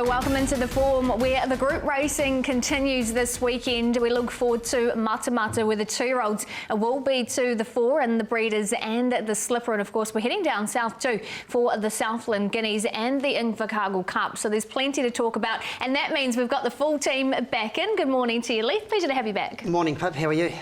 So welcome into the form where the group racing continues this weekend. We look forward to Matamata, where the 2-year-olds will be to the fore, and the breeders and the slipper. And of course, we're heading down south too for the Southland guineas and the Invercargill Cup. So there's plenty to talk about, and that means we've got the full team back in. Good morning to you, Leith. Pleasure to have you back. Good morning, Pip. How are you?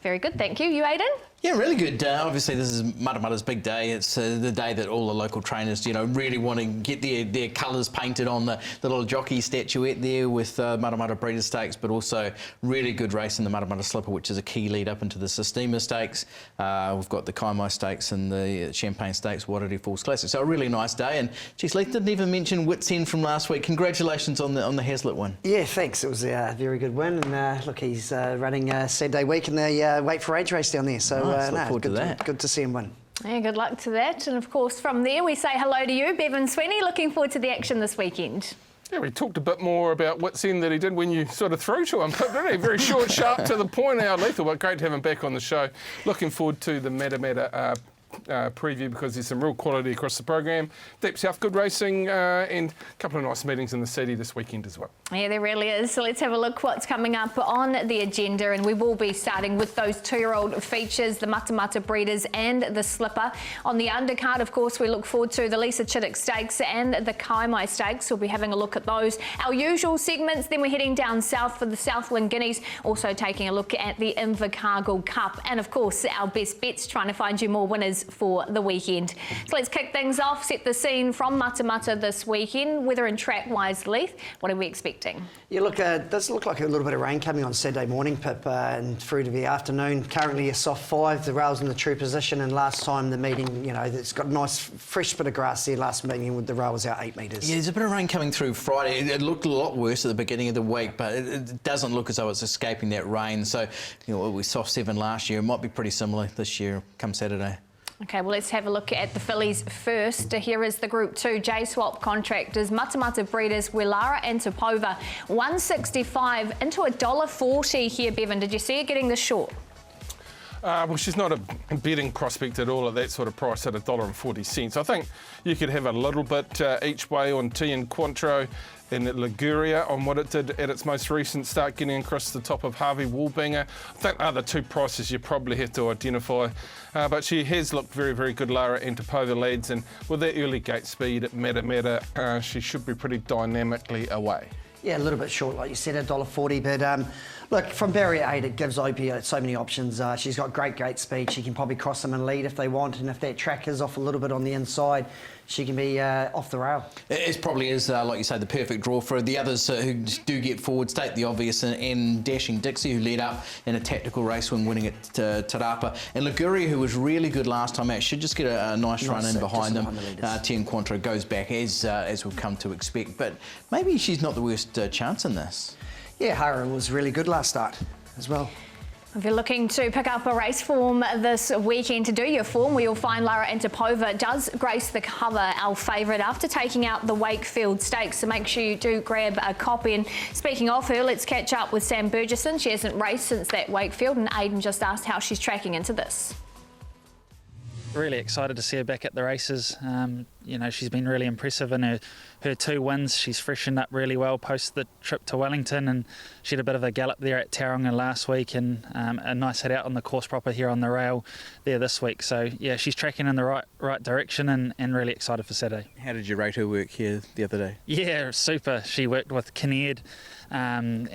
Very good, thank you. You, Aidan? Yeah, really good. Obviously, this is Matamata's big day. It's the day that all the local trainers, really want to get their colours painted on the little jockey statuette there with Matamata Breeder Stakes, but also really good race in the Matamata Slipper, which is a key lead up into the Sistema Stakes. We've got the Kaimai Stakes and the Champagne Stakes, Wairere Falls Classic. So a really nice day. And geez, Leith didn't even mention Witt's End from last week. Congratulations on the Hazlitt win. Yeah, thanks. It was a very good win. And look, he's running Saturday week in the Weight for Age race down there. So look forward to that. Good to see him win. Yeah, good luck to that. And of course, from there, we say hello to you, Bevan Sweeney. Looking forward to the action this weekend. Yeah, we talked a bit more about Witt's End that he did when you sort of threw to him, didn't he? Very short, sharp, to the point, our lethal, but great to have him back on the show. Looking forward to the Matamata preview, because there's some real quality across the program. Deep South, good racing, and a couple of nice meetings in the city this weekend as well. Yeah, there really is. So let's have a look what's coming up on the agenda, and we will be starting with those 2-year-old features, the Matamata breeders and the slipper. On the undercard, of course, we look forward to the Chittick Stakes and the Kaimai Stakes. We'll be having a look at those. Our usual segments, then we're heading down south for the Southland guineas, also taking a look at the Invercargill Cup, and of course our best bets, trying to find you more winners for the weekend. So let's kick things off, set the scene from Matamata this weekend. Weather and track-wise, Leith, what are we expecting? Yeah, look, it does look like a little bit of rain coming on Saturday morning, Pip, and through to the afternoon. Currently a soft 5, the rail's in the true position, and last time the meeting, it's got a nice fresh bit of grass there last meeting with the rail was out 8 metres. Yeah, there's a bit of rain coming through Friday. It looked a lot worse at the beginning of the week, but it doesn't look as though it's escaping that rain. So, we soft 7 last year. It might be pretty similar this year come Saturday. Okay, well, let's have a look at the fillies first. Here is the Group 2 J-Swap contractors, Matamata breeders, Lara Antipova, 165 into $1.40 here, Bevan. Did you see her getting this short? Well, she's not a betting prospect at all at that sort of price at $1.40. I think you could have a little bit each way on T and Quantro and Liguria on what it did at its most recent start, getting across the top of Harvey Wallbanger. I think are the two prices you probably have to identify. But she has looked very, very good, Lara Antipova, lads, and with that early gate speed at Matamata, she should be pretty dynamically away. Yeah, a little bit short, like you said, $1.40, but look, from barrier 8, it gives Opie so many options. She's got great gate speed. She can probably cross them and lead if they want, and if that track is off a little bit on the inside, she can be off the rail. It probably is, like you say, the perfect draw for the others who do get forward. State the obvious, and Dashing Dixie, who led up in a tactical race when winning at Tarapa, and Liguria, who was really good last time out, should just get a nice run in behind them. Tien Quantro goes back as we've come to expect, but maybe she's not the worst chance in this. Yeah, Hara was really good last start as well. If you're looking to pick up a race form this weekend to do your form, you'll find Lara Antipova does grace the cover, our favourite, after taking out the Wakefield Stakes. So make sure you do grab a copy. And speaking of her, let's catch up with Sam Burgesson. She hasn't raced since that Wakefield, and Aidan just asked how she's tracking into this. Really excited to see her back at the races. She's been really impressive in her 2 wins. She's freshened up really well post the trip to Wellington, and she had a bit of a gallop there at Tauranga last week, and a nice hit out on the course proper here on the rail there this week. So yeah, she's tracking in the right direction, and really excited for Saturday. How did you rate her work here the other day? Yeah, super. She worked with Kinneard, and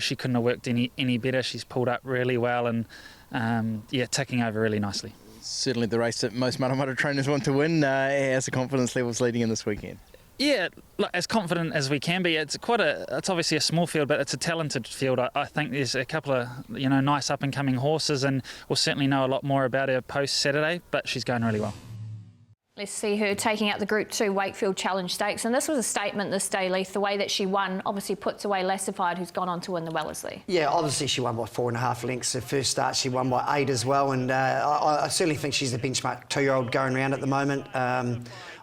she couldn't have worked any better. She's pulled up really well, and ticking over really nicely. Certainly the race that most Matamata trainers want to win. How's the confidence levels leading in this weekend? Yeah, look, as confident as we can be. It's obviously a small field, but it's a talented field. I think there's a couple of nice up and coming horses, and we'll certainly know a lot more about her post Saturday. But she's going really well. Let's see her taking out the Group 2 Wakefield Challenge Stakes. And this was a statement this day, Leith. The way that she won obviously puts away Lassified, who's gone on to win the Wellesley. Yeah, obviously she won by 4.5 lengths. Her first start she won by 8 as well. And I certainly think she's the benchmark 2-year-old going around at the moment.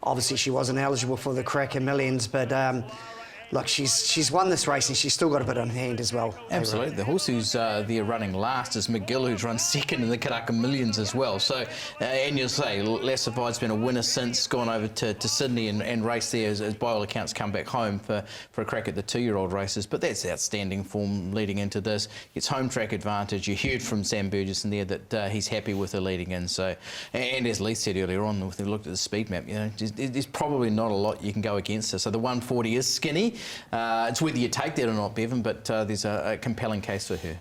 Obviously she wasn't eligible for the Cracker Millions, but look, she's won this race and she's still got a bit on her hand as well. Absolutely. The horse who's there running last is McGill, who's run second in the Karaka Millions as well. So, and you'll say, Lassified's been a winner since, gone over to Sydney and raced there, as by all accounts come back home for a crack at the 2-year-old races. But that's outstanding form leading into this. Gets home track advantage. You heard from Sam Burgess in there that he's happy with her leading in. So, and as Lee said earlier on, if we looked at the speed map, you know, there's probably not a lot you can go against her. So the 140 is skinny. It's whether you take that or not, Bevan, but there's a compelling case for her.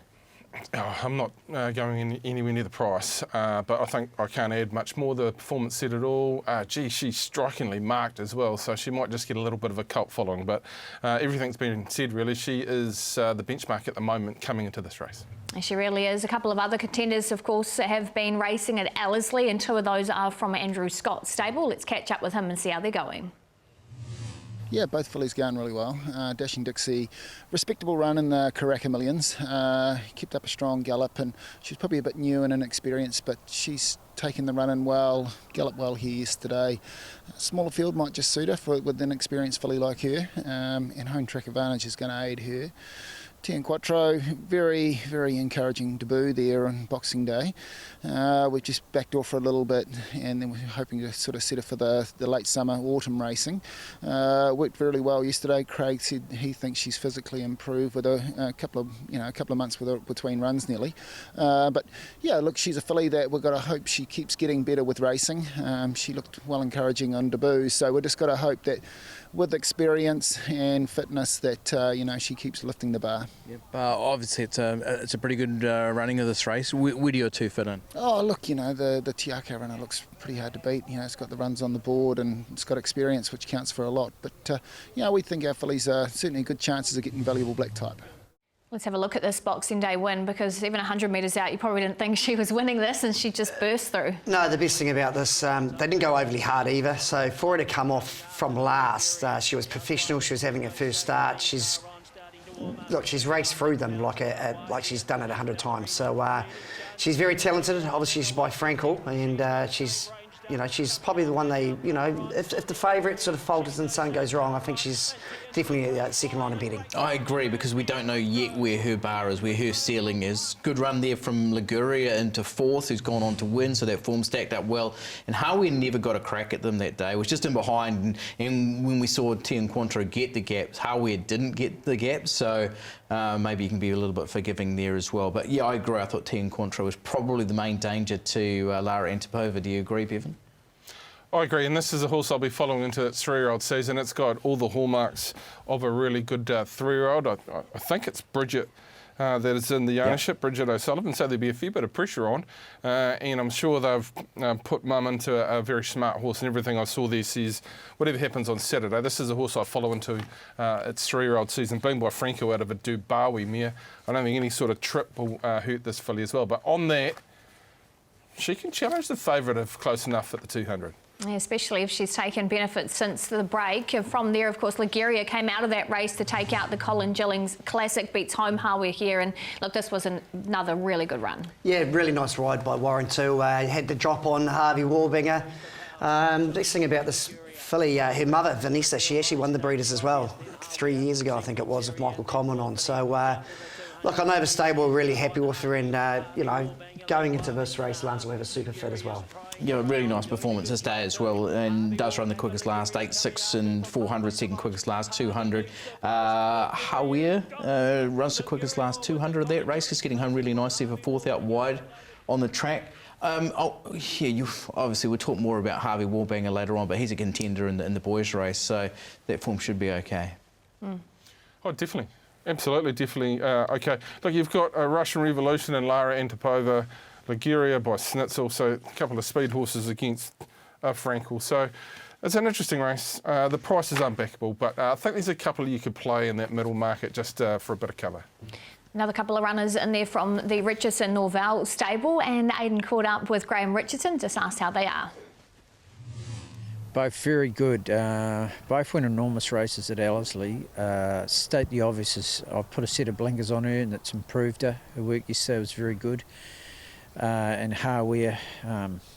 Oh, I'm not going anywhere near the price, but I think I can't add much more. The performance said it all. She's strikingly marked as well, so she might just get a little bit of a cult following, but everything's been said really. She is the benchmark at the moment coming into this race. She really is. A couple of other contenders, of course, have been racing at Ellerslie, and 2 of those are from Andrew Scott's stable. Let's catch up with him and see how they're going. Yeah, both fillies going really well. Dashing Dixie, respectable run in the Karaka Millions. Kept up a strong gallop, and she's probably a bit new and inexperienced, but she's taken the run in well, galloped well here yesterday. A smaller field might just suit her with an experienced filly like her, and home track advantage is going to aid her. 10 Quattro, very, very encouraging debut there on Boxing Day. We've just backed off for a little bit, and then we're hoping to sort of set her for the late summer, autumn racing. Worked really well yesterday. Craig said he thinks she's physically improved with a couple of months between runs nearly. But yeah, look, she's a filly that we've got to hope she keeps getting better with racing. She looked well encouraging on debut, so we've just got to hope that with experience and fitness that she keeps lifting the bar. Yep. Obviously, it's a pretty good running of this race. Where do your 2 fit in? Oh, look, the Tiaka runner looks pretty hard to beat. It's got the runs on the board and it's got experience, which counts for a lot. But we think our fillies are certainly good chances of getting valuable black type. Let's have a look at this Boxing Day win, because even 100 metres out, you probably didn't think she was winning this, and she just burst through. No, the best thing about this, they didn't go overly hard either. So for her to come off from last, she was professional. She was having her first start. She's raced through them like she's done it 100 times. So she's very talented. Obviously, she's by Frankel, and she's probably the one if the favourite sort of falters and something goes wrong, I think she's definitely second line of betting. I agree, because we don't know yet where her bar is, where her ceiling is. Good run there from Liguria into 4th, who's gone on to win, so that form stacked up well. And Harvey never got a crack at them that day. It was just in behind, and when we saw Tian Quantro get the gaps, Harvey didn't get the gaps, so maybe you can be a little bit forgiving there as well. But yeah, I agree. I thought Tian Quantro was probably the main danger to Lara Antipova. Do you agree, Bevan? I agree, and this is a horse I'll be following into its 3-year-old season. It's got all the hallmarks of a really good 3-year-old. I think it's Bridget that is in the ownership, Bridget O'Sullivan, so there'll be a fair bit of pressure on. And I'm sure they've put mum into a very smart horse, and everything I saw there says whatever happens on Saturday, this is a horse I follow into its 3-year-old season, being by Franco out of a Dubawi mare. I don't think any sort of trip will hurt this filly as well. But on that, she can challenge the favourite if close enough at the 200. Especially if she's taken benefit since the break. From there, of course, Liguria came out of that race to take out the Colin Gillings Classic, beats home Hawe here, and look, this was another really good run. Yeah, really nice ride by Warren too. Had the drop on Harvey Wallbanger. Next thing about this filly, her mother, Vanessa, she actually won the Breeders as well 3 years ago, I think it was, with Michael Coleman on. So, look, I know the stable are really happy with her, and, going into this race, Lance will have a super fit as well. Yeah, really nice performance this day as well, and does run the quickest last 8.6 and 400, second quickest last 200. Hawea runs the quickest last 200 of that race. He's getting home really nicely for 4th out wide on the track. Obviously we'll talk more about Harvey Wallbanger later on, but he's a contender in the boys' race, so that form should be okay. Oh, definitely. Absolutely, definitely okay. Look, you've got a Russian Revolution and Lara Antipova, Liguria by Snitzel, so a couple of speed horses against Frankel. So it's an interesting race. The price is unbackable, but I think there's a couple you could play in that middle market just for a bit of cover. Another couple of runners in there from the Richardson Norvell stable, and Aidan caught up with Graham Richardson, just asked how they are. Both very good. Both win enormous races at Ellerslie. State the obvious is I've put a set of blinkers on her and it's improved her. Her work yesterday was very good. And Hawea,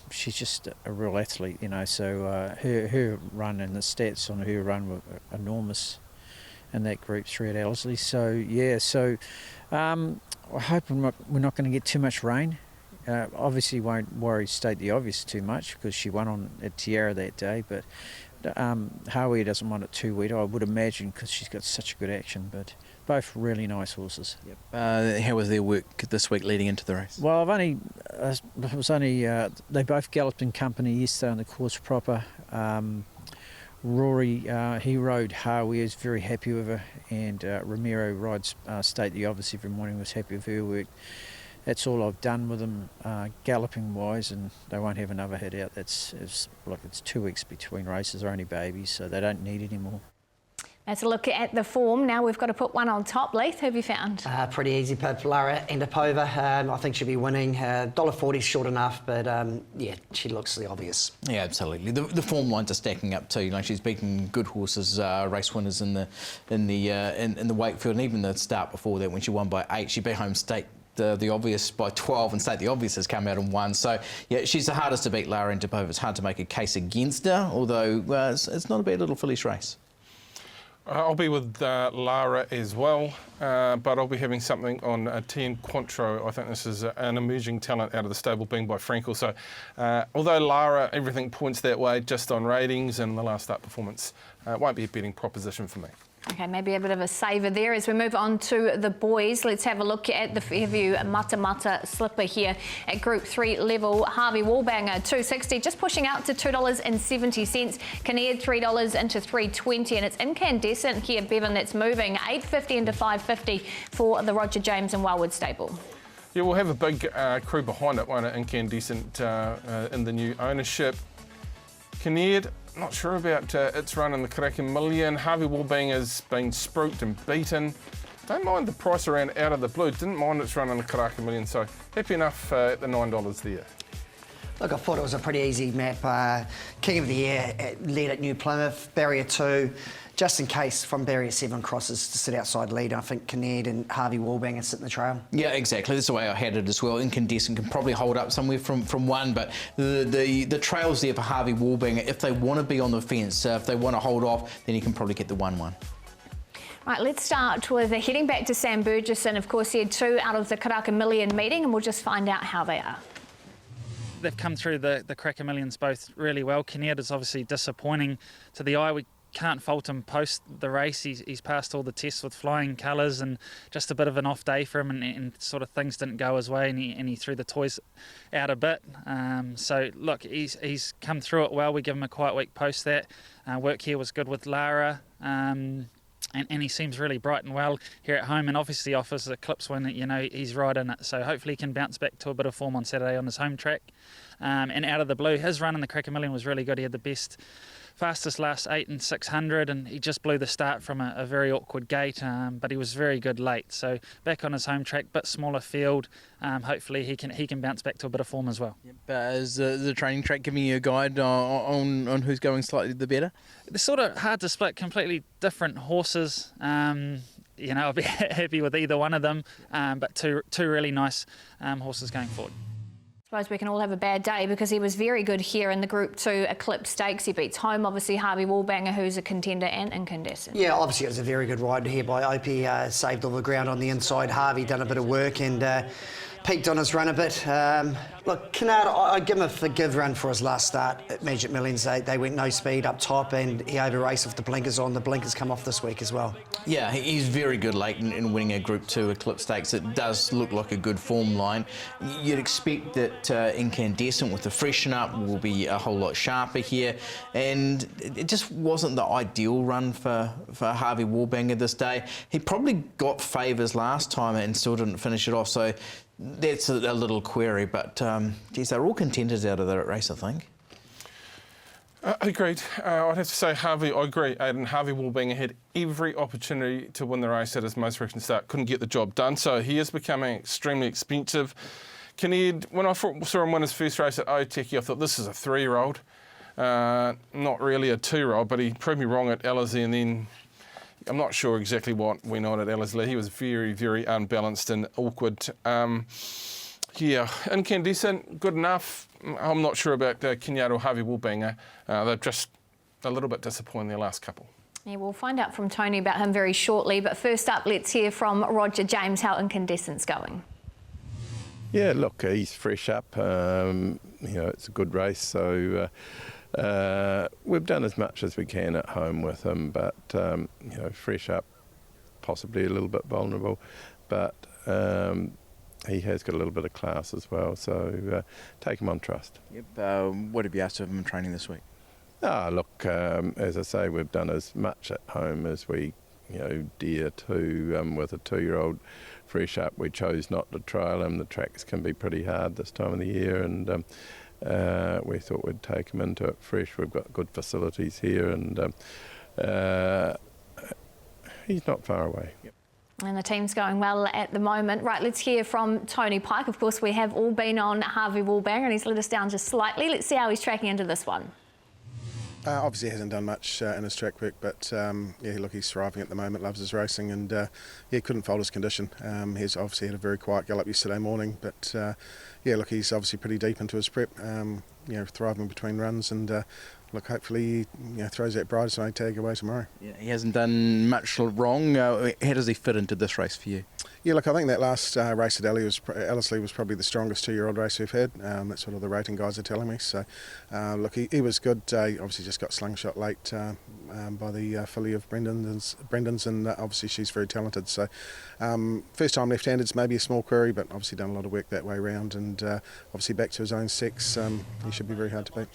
she's just a real athlete, so her run and the stats on her run were enormous. in that Group 3 at Ellerslie. So yeah, I hope we're not going to get too much rain. Obviously won't worry state the obvious too much because she won on at Tiara that day, but Harvey doesn't want it too wet, I would imagine, because she's got such a good action. But both really nice horses. Yep. How was their work this week leading into the race? Well, they both galloped in company yesterday on the course proper. Rory, he rode Harvey, was very happy with her, and Ramiro rides State the Obvious every morning, was happy with her work. That's all I've done with them galloping wise, and they won't have another hit out. It's 2 weeks between races, they're only babies, so they don't need any more. Let's look at the form. Now we've got to put one on top. Leith, who have you found? Pretty easy pip, Lara Antipova. I think she'll be winning. $1.40 short enough, but yeah, she looks the obvious. Yeah, absolutely. The form lines are stacking up too. You know, she's beaten good horses, race winners in the Wakefield, and even the start before that when she won by 8. She beat home State the Obvious by 12, and State the Obvious has come out and won. So yeah, she's the hardest to beat, Lara Antipova. It's hard to make a case against her, although it's not a bad little fillish race. I'll be with Lara as well, but I'll be having something on Tien Cointreau. I think this is an emerging talent out of the stable, being by Frankel. So although Lara, everything points that way just on ratings and the last start performance, it won't be a betting proposition for me. Okay, maybe a bit of a saver there. As we move on to the boys, let's have a look at the Fairview Matamata slipper here at Group 3 level. Harvey Wallbanger, $2.60, just pushing out to $2.70. Kinnear, $3 into $3.20, and it's incandescent here, Bevan, that's moving $8.50 into $5.50 for the Roger James and Wellwood stable. Yeah, we'll have a big crew behind it, won't it? Incandescent in the new ownership. Kinnear, not sure about its run in the Karaka Million. Harvey Wallbanger's been spruiked and beaten. Don't mind the price around Out of the Blue. Didn't mind its run in the Karaka Million, so happy enough at the $9 there. Look, I thought it was a pretty easy map. King of the Year led at New Plymouth, Barrier 2. Just in case from Barrier 7 crosses to sit outside lead. I think Kinnear and Harvey Wallbanger sit in the trail. Yeah, exactly. That's the way I had it as well. Incandescent can probably hold up somewhere from 1, but the trail's there for Harvey Wallbanger. If they want to be on the fence, if they want to hold off, then he can probably get the 1-1. Right, let's start with heading back to Sam Burgess, and of course he had 2 out of the Karaka Million meeting, and we'll just find out how they are. They've come through the Karaka Millions both really well. Kinnear is obviously disappointing to the eye. We can't fault him post the race. He's passed all the tests with flying colours, and just a bit of an off day for him, and sort of things didn't go his way, and he threw the toys out a bit. So look, he's come through it well. We give him a quiet week post that. Work here was good with Lara. And he seems really bright and well here at home, and obviously offers a Eclipse win. You know, he's right in it, so hopefully he can bounce back to a bit of form on Saturday on his home track. And Out of the Blue, his run in the Karaka Million was really good. He had the fastest last 8 and 600, and he just blew the start from a very awkward gate, but he was very good late. So back on his home track, bit smaller field. Hopefully he can bounce back to a bit of form as well. Yep. Is the training track giving you a guide on who's going slightly the better? They're sort of hard to split, completely different horses. You know, I'll be happy with either one of them, but two really nice horses going forward. I suppose we can all have a bad day because he was very good here in the Group 2 Eclipse Stakes. He beats home, obviously, Harvey Wallbanger, who's a contender and incandescent. Yeah, obviously it was a very good ride here by Opie. Saved all the ground on the inside. Harvey done a bit of work and peaked on his run a bit. Look, Kennard, I'd give him a forgive run for his last start at Magic Millions. They went no speed up top, and he over-raced with the blinkers on. The blinkers come off this week as well. Yeah, he's very good late in winning a Group 2 Eclipse Stakes. It does look like a good form line. You'd expect that Incandescent with the freshen up will be a whole lot sharper here, and it just wasn't the ideal run for Harvey Wallbanger this day. He probably got favours last time and still didn't finish it off, so that's a little query, but geez, they're all contenders out of that race, I think. Agreed. I'd have to say Harvey, I agree, Aidan. Harvey Wallbanger had every opportunity to win the race at his most recent start. Couldn't get the job done, so he is becoming extremely expensive. Kinnear, when I saw him win his first race at Oteki, I thought this is a 3-year-old, not really a 2-year-old, but he proved me wrong at Ellerslie, and then I'm not sure exactly what went on at Ellerslie. He was very, very unbalanced and awkward. Yeah, incandescent, good enough. I'm not sure about Kinnear or Harvey Wallbanger. They're just a little bit disappointing their last couple. Yeah, we'll find out from Tony about him very shortly. But first up, let's hear from Roger James. How Incandescent's going? Yeah, look, he's fresh up. It's a good race, so we've done as much as we can at home with him, but fresh up, possibly a little bit vulnerable, but he has got a little bit of class as well, so take him on trust. Yep. What have you asked of him in training this week? Look, as I say, we've done as much at home as we dare to with a 2-year-old fresh up. We chose not to trial him. The tracks can be pretty hard this time of the year, and we thought we'd take him into it fresh. We've got good facilities here, and he's not far away. Yep. And the team's going well at the moment. Right, let's hear from Tony Pike. Of course, we have all been on Harvey Wallbanger, and he's let us down just slightly. Let's see how he's tracking into this one. Obviously hasn't done much in his track work, but look, he's thriving at the moment, loves his racing, and couldn't fault his condition. He's obviously had a very quiet gallop yesterday morning, but look, he's obviously pretty deep into his prep, thriving between runs, and look, hopefully he throws that bridesmaid tag away tomorrow. Yeah, he hasn't done much wrong. How does he fit into this race for you? Yeah, look, I think that last race at Ellerslie was probably the strongest 2-year-old race we've had. That's what all the rating guys are telling me. So, look, he was good. He obviously just got slingshot late by the filly of Brendan's, and obviously she's very talented. So, first time left-handed's maybe a small query, but obviously done a lot of work that way round, and obviously back to his own sex, he should be very hard to beat.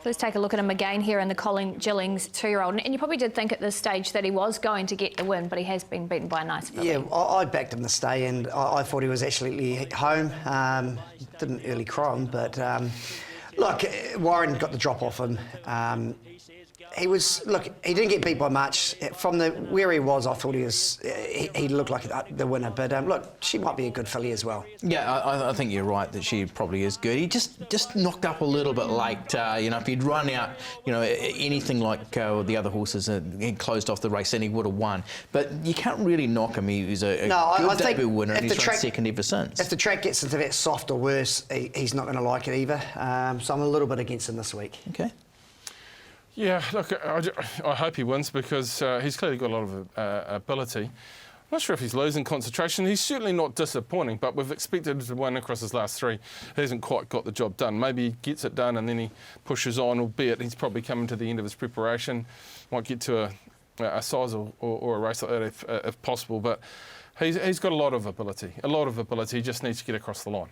Let's take a look at him again here in the Colin Gillings 2-year-old. And you probably did think at this stage that he was going to get the win, but he has been beaten by a nice filly. Yeah, I backed him to stay, and I thought he was actually home. Didn't really cry him, but look, Warren got the drop off him. He didn't get beat by much. From where he was, I thought he looked like the winner. But look, she might be a good filly as well. Yeah, I think you're right that she probably is good. He just knocked up a little bit late. If he'd run out, anything like the other horses, he closed off the race and he would have won. But you can't really knock him. He's a good debut winner, and he's run second ever since. If the track gets into that soft or worse, he's not going to like it either. So I'm a little bit against him this week. Okay. Yeah, look, I hope he wins because he's clearly got a lot of ability. I'm not sure if he's losing concentration. He's certainly not disappointing, but we've expected him to win across his last 3. He hasn't quite got the job done. Maybe he gets it done and then he pushes on, albeit he's probably coming to the end of his preparation. Might get to a size or a race like that if possible, but he's got a lot of ability. He just needs to get across the line.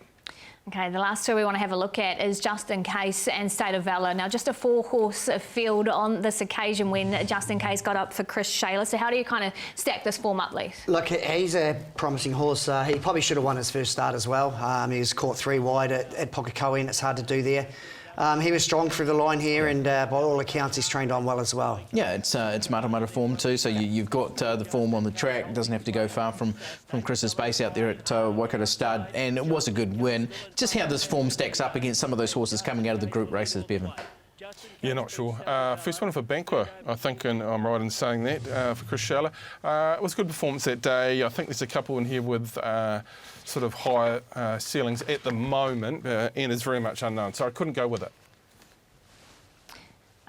Okay, the last 2 we want to have a look at is Just In Case and State of Valour. Now, just a 4-horse field on this occasion when Just In Case got up for Chris Shayler. So how do you kind of stack this form up, Lee? Look, he's a promising horse. He probably should have won his first start as well. He was caught 3 wide at Pokakoe, and it's hard to do there. He was strong through the line here, and by all accounts, he's trained on well as well. Yeah, it's Matamata form too, so you've got the form on the track. Doesn't have to go far from Chris's base out there at Waikato Stud, and it was a good win. Just how this form stacks up against some of those horses coming out of the group races, Bevan. Yeah, not sure. First one for Banquo, I think, and I'm right in saying that, for Chris Shayler. It was a good performance that day. I think there's a couple in here with sort of higher ceilings at the moment, and it's very much unknown, so I couldn't go with it.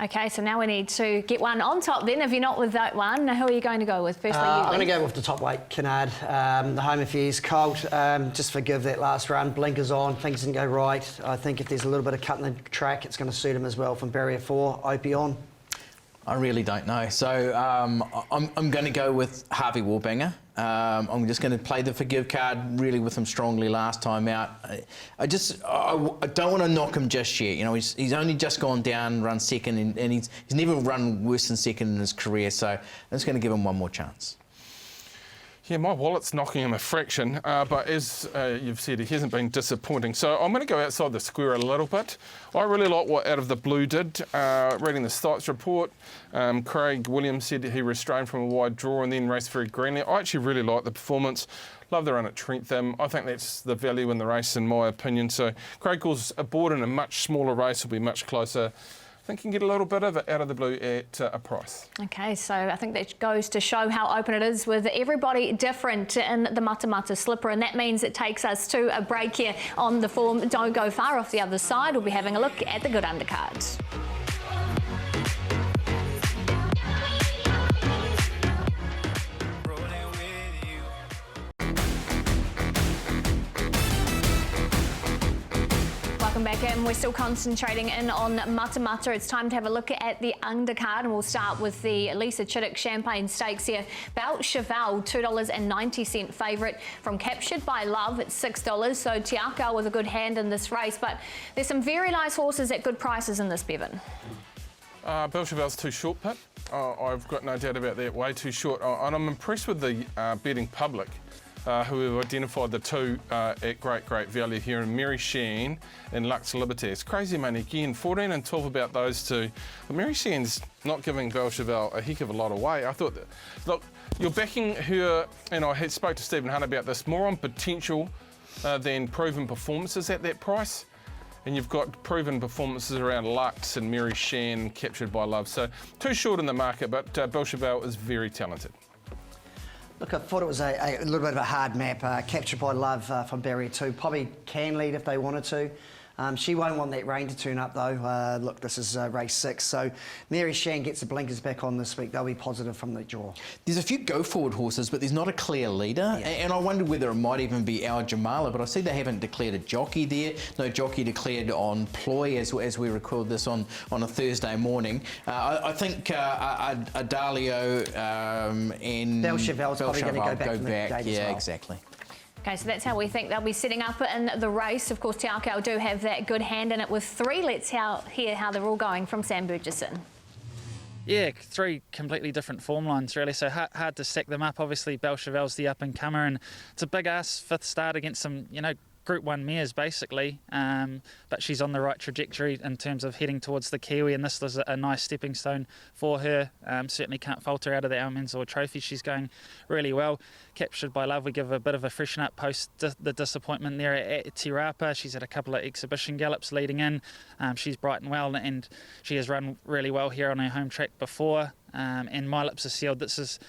Okay, so now we need to get one on top then. If you're not with that one, who are you going to go with? Firstly, I'm going to go with the top weight, Canard. The home affairs, Colt. Just forgive that last run. Blinkers on, things didn't go right. I think if there's a little bit of cut in the track, it's going to suit him as well from barrier 4, Opie on. I really don't know. So I'm going to go with Harvey Wallbanger. I'm just going to play the forgive card really with him strongly last time out. I don't want to knock him just yet. He's only just gone down, run second, and he's never run worse than second in his career. So I'm just going to give him one more chance. Yeah, my wallet's knocking him a fraction, but as you've said, he hasn't been disappointing. So I'm going to go outside the square a little bit. I really like what Out of the Blue did. Reading the Stats report, Craig Williams said he restrained from a wide draw and then raced very greenly. I actually really like the performance. Love the run at Trentham. I think that's the value in the race, in my opinion. So Craig goes aboard in a much smaller race, will be much closer. I think you can get a little bit of it Out of the Blue at a price. Okay, so I think that goes to show how open it is with everybody different in the Matamata slipper, and that means it takes us to a break here on the form. Don't go far off the other side. We'll be having a look at the good undercard. welcome back in. We're still concentrating in on Matamata. It's time to have a look at the undercard, and we'll start with the Lisa Chittick Champagne Stakes here. Belt Cheval, $2.90 favourite from Captured by Love at $6. So Te Akau with a good hand in this race, but there's some very nice horses at good prices in this, Bevan. Belt Cheval's too short, Pip. I've got no doubt about that, way too short. And I'm impressed with the betting public. Who have identified the two at great value here in Mary Shan and Lux Liberté. It's crazy money again, 14 and 12 about those two. But Mary Shan's not giving Belle Cheval a heck of a lot away. I thought that, look, you're backing her, and I had spoke to Stephen Hunt about this, more on potential than proven performances at that price. And you've got proven performances around Lux and Mary Shan, Captured by Love. So too short in the market, but Belle Cheval is very talented. Look, I thought it was a little bit of a hard map. Captured by Love from barrier 2. Probably can lead if they wanted to. She won't want that rain to turn up though. Look, this is race 6, so Mary Shan gets the blinkers back on this week. They'll be positive from the draw. There's a few go-forward horses, but there's not a clear leader. Yeah. And I wondered whether it might even be our Jamala, but I see they haven't declared a jockey there. No jockey declared on Ploy as we record this on a Thursday morning. I think Adalio and Belle Cheval's probably going to go back. Yeah, well. Exactly. Okay, so that's how we think they'll be setting up in the race. Of course, Te Akau do have that good hand in it with 3. Let's hear how they're all going from Sam Burgesson. Yeah, 3 completely different form lines, really, so hard to stack them up. Obviously, Belle Cheval's the up-and-comer, and it's a big-ass 5th start against some, Group 1 mares, basically, but she's on the right trajectory in terms of heading towards the Kiwi, and this was a nice stepping stone for her. Certainly can't falter out of the Almanzor Trophy. She's going really well. Captured by Love, we give a bit of a freshen up post the disappointment there at Te Rapa. She's had a couple of exhibition gallops leading in. She's bright and well, and she has run really well here on her home track before. And My Lips Are Sealed, this is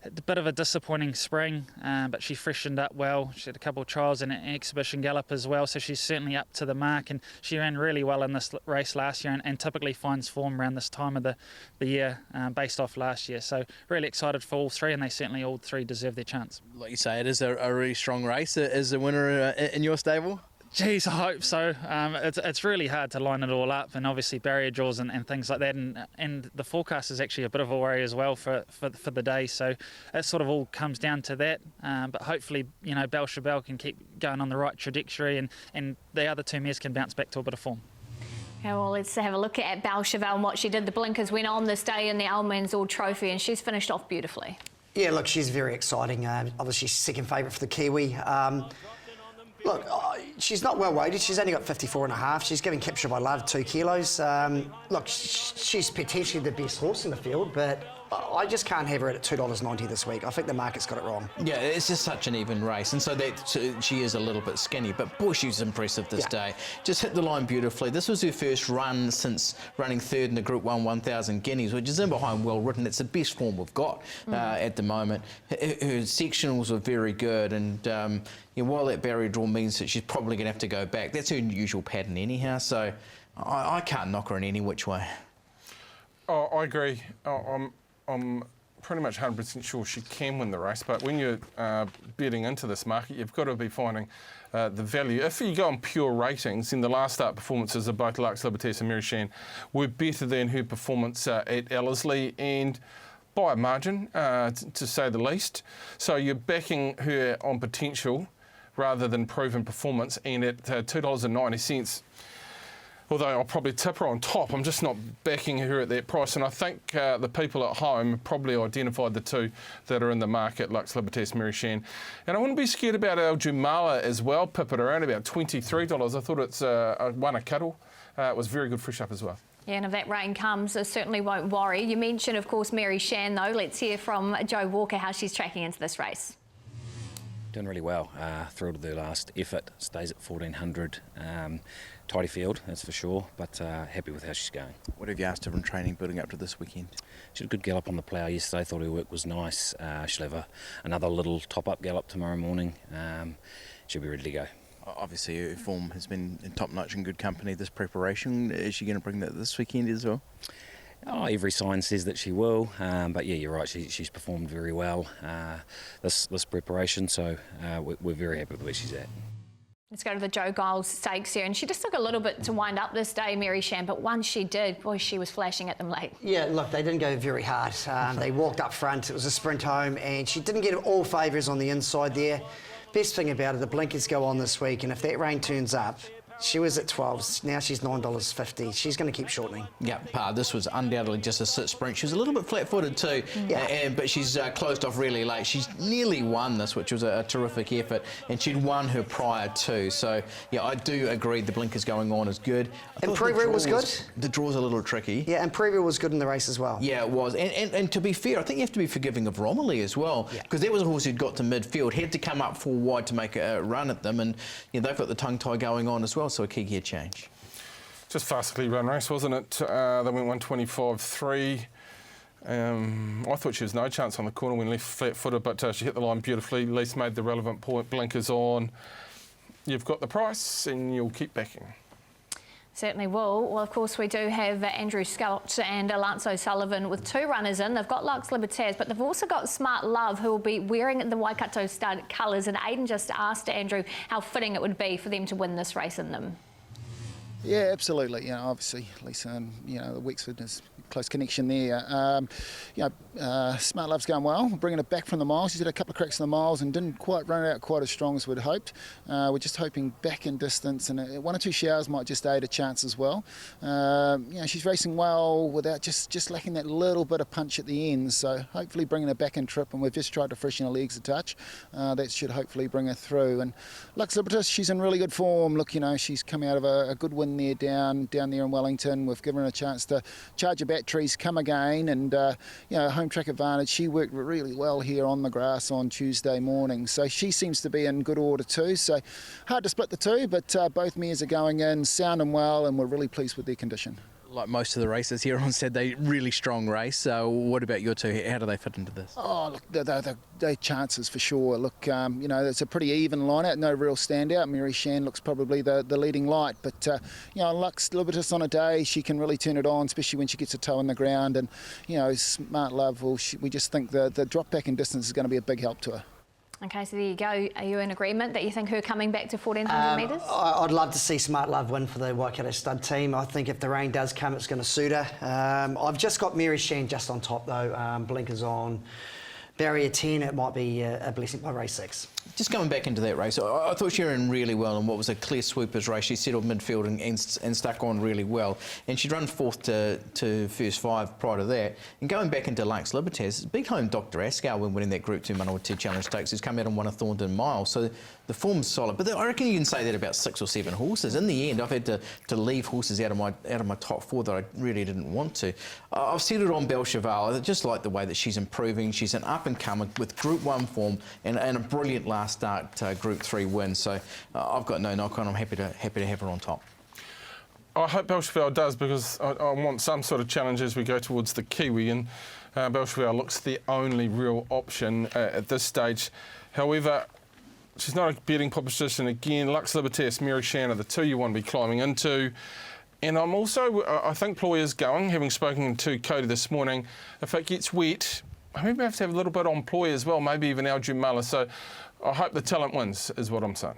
a bit of a disappointing spring, but she freshened up well. She had a couple of trials and an exhibition gallop as well, so she's certainly up to the mark, and she ran really well in this race last year and typically finds form around this time of the year based off last year. So really excited for all 3, and they certainly all 3 deserve their chance. Like you say, it is a really strong race. Is the winner in your stable? Geez, I hope so. It's really hard to line it all up, and obviously barrier draws and things like that, and the forecast is actually a bit of a worry as well for the day, so it sort of all comes down to that, but hopefully Belle Cheval can keep going on the right trajectory, and the other 2 mares can bounce back to a bit of form. Okay, well, let's have a look at Belle Cheval and what she did. The blinkers went on this day in the Almanzor Trophy, and she's finished off beautifully. Yeah, look, she's very exciting. Obviously, she's second favourite for the Kiwi. Look, she's not well weighted. She's only got 54.5. She's giving Captured by Love 2 kilos. Look, she's potentially the best horse in the field, but I just can't have her at $2.90 this week. I think the market's got it wrong. Yeah, it's just such an even race, and so that she is a little bit skinny, but boy, she was impressive this day. Just hit the line beautifully. This was her first run since running 3rd in the Group 1 1000 guineas, which is in behind well written. It's the best form we've got at the moment. Her sectionals were very good, and while that barrier draw means that she's probably going to have to go back, that's her usual pattern anyhow, so I can't knock her in any which way. Oh, I agree. I'm pretty much 100% sure she can win the race, but when you're betting into this market, you've got to be finding the value. If you go on pure ratings, then the last start performances of both Lux Liberté and Mary Shan were better than her performance at Ellerslie, and by a margin, to say the least. So you're backing her on potential rather than proven performance, and at $2.90, although I'll probably tip her on top, I'm just not backing her at that price. And I think the people at home probably identified the 2 that are in the market, Lux Liberté, Mary Shan. And I wouldn't be scared about our Jumala as well, Pip, at around about $23. I thought it's won a cuddle. It was very good fresh up as well. Yeah, and if that rain comes, it certainly won't worry. You mentioned, of course, Mary Shan, though. Let's hear from Joe Walker how she's tracking into this race. Doing really well. Thrilled with her last effort. Stays at 1400. Tidy field, that's for sure, but happy with how she's going. What have you asked her in training building up to this weekend? She had a good gallop on the plough yesterday. Thought her work was nice. She'll have another little top-up gallop tomorrow morning. She'll be ready to go. Obviously, her form has been in top-notch and good company this preparation. Is she going to bring that this weekend as well? Oh, every sign says that she will, but yeah, you're right. She's performed very well this preparation, so we're very happy with where she's at. Let's go to the Joe Giles Stakes here, and she just took a little bit to wind up this day, Mary Shan, but once she did, boy, she was flashing at them late. Yeah, look, they didn't go very hard. They walked up front, it was a sprint home, and she didn't get all favours on the inside there. Best thing about it, the blinkers go on this week, and if that rain turns up, she was at 12, now she's $9.50. She's going to keep shortening. Yeah, this was undoubtedly just a sit sprint. She was a little bit flat-footed too, but she's closed off really late. She's nearly won this, which was a terrific effort, and she'd won her prior too. So, yeah, I do agree the blinkers going on is good. And Preview was good. The draw's a little tricky. Yeah, and Preview was good in the race as well. Yeah, it was. And to be fair, I think you have to be forgiving of Romilly as well, because that was a horse who'd got to midfield, had to come up full wide to make a run at them, and they've got the tongue tie going on as well. So a key gear change. Just fastly run race, wasn't it? They went 125.3. I thought she was no chance on the corner when left flat-footed, but she hit the line beautifully. Lise made the relevant point. Blinkers on. You've got the price, and you'll keep backing. Certainly will. Well, of course, we do have Andrew Scott and Alonso Sullivan with 2 runners in. They've got Lux Libertaz, but they've also got Smart Love, who will be wearing the Waikato stud colours. And Aidan just asked Andrew how fitting it would be for them to win this race in them. Yeah, absolutely. Obviously, Lisa, the Wexford is a close connection there. Smart Love's going well, bringing it back from the miles. She's had a couple of cracks in the miles and didn't quite run it out quite as strong as we'd hoped. We're just hoping back in distance, and 1 or 2 showers might just aid a chance as well. She's racing well without just lacking that little bit of punch at the end. So hopefully bringing her back in trip, and we've just tried to freshen her legs a touch. That should hopefully bring her through. And Lux Libertas, she's in really good form. Look, she's come out of a good win there down there in Wellington. We've given her a chance to charge her batteries, come again, and home track advantage. She worked really well here on the grass on Tuesday morning, so she seems to be in good order too. So hard to split the two, but both mares are going in sound and well, and we're really pleased with their condition. Like most of the races here on Saturday, really strong race. So what about your two? How do they fit into this? Oh, look, they're chances for sure. Look, it's a pretty even line-out, no real standout. Mary Shan looks probably the leading light, but Lux Libertas on a day, she can really turn it on, especially when she gets a toe in the ground. And Smart Love, we just think the drop back in distance is going to be a big help to her. Okay, so there you go. Are you in agreement that you think her coming back to 1,400 metres? I'd love to see Smart Love win for the Waikato stud team. I think if the rain does come, it's going to suit her. I've just got Mary Shan just on top, though. Blinkers on. Barrier 10, it might be a blessing by race 6. Just going back into that race, I thought she ran really well in what was a clear sweepers race. She settled midfield and stuck on really well. And she'd run 4th to first 5 prior to that. And going back into Lux Libertas, big home Dr. Ascow when winning that Group 2 Manawatu Challenge Stakes has come out and won a Thornton Mile. So the form's solid. But I reckon you can say that about 6 or 7 horses. In the end, I've had to leave horses out of my top 4 that I really didn't want to. I've settled on Belcheval. I just like the way that she's improving. She's an up-and-comer with Group 1 form and a brilliant last start Group 3 win. So I've got no knock on. I'm happy to have her on top. I hope Belcheval does, because I want some sort of challenge as we go towards the Kiwi, and Belcheval looks the only real option at this stage. However, she's not a betting proposition again. Lux Libertas, Mary Shan are the 2 you want to be climbing into. And I'm also, I think Ployer's going, having spoken to Cody this morning. If it gets wet, maybe we have to have a little bit on Ploy as well, maybe even Alju Muller. So I hope the talent wins, is what I'm saying.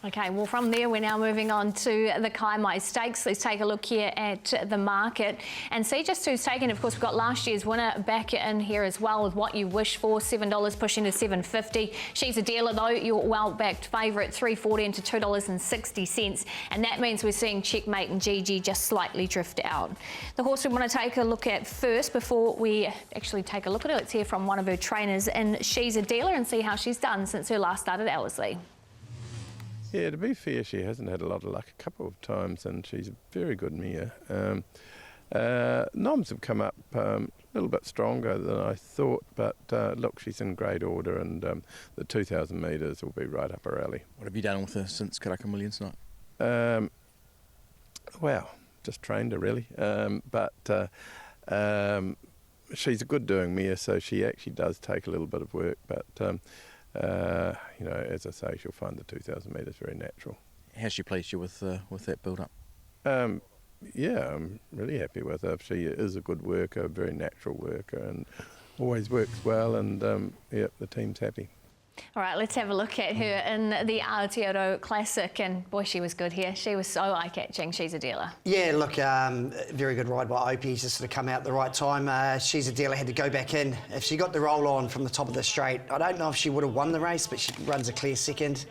Okay, well, from there, we're now moving on to the Kaimai Stakes. Let's take a look here at the market and see just who's taken. Of course, we've got last year's winner back in here as well with What You Wish For, $7 pushing to $7.50. She's a dealer, though, your well-backed favourite, $3.40 into $2.60. And that means we're seeing Checkmate and GG just slightly drift out. The horse we want to take a look at first before we actually take a look at it, let's hear from one of her trainers, and she's a dealer, and see how she's done since her last start at Ellerslie. Yeah, to be fair, she hasn't had a lot of luck a couple of times, and she's a very good mare. Noms have come up a little bit stronger than I thought, but look, she's in great order, and the 2,000 metres will be right up her alley. What have you done with her since Karaka Millions night? Well, just trained her really, but she's a good doing mare, so she actually does take a little bit of work, but as I say, she'll find the 2,000 metres very natural. How's she pleased you with that build-up? Yeah, I'm really happy with her. She is a good worker, a very natural worker, and always works well, and the team's happy. All right, let's have a look at her in the Aotearoa Classic, and boy, she was good here. She was so eye-catching. She's a dealer. Yeah, look, very good ride by Opie. He's just sort of come out at the right time. She's a dealer, had to go back in. If she got the roll on from the top of the straight, I don't know if she would have won the race, but she runs a clear second.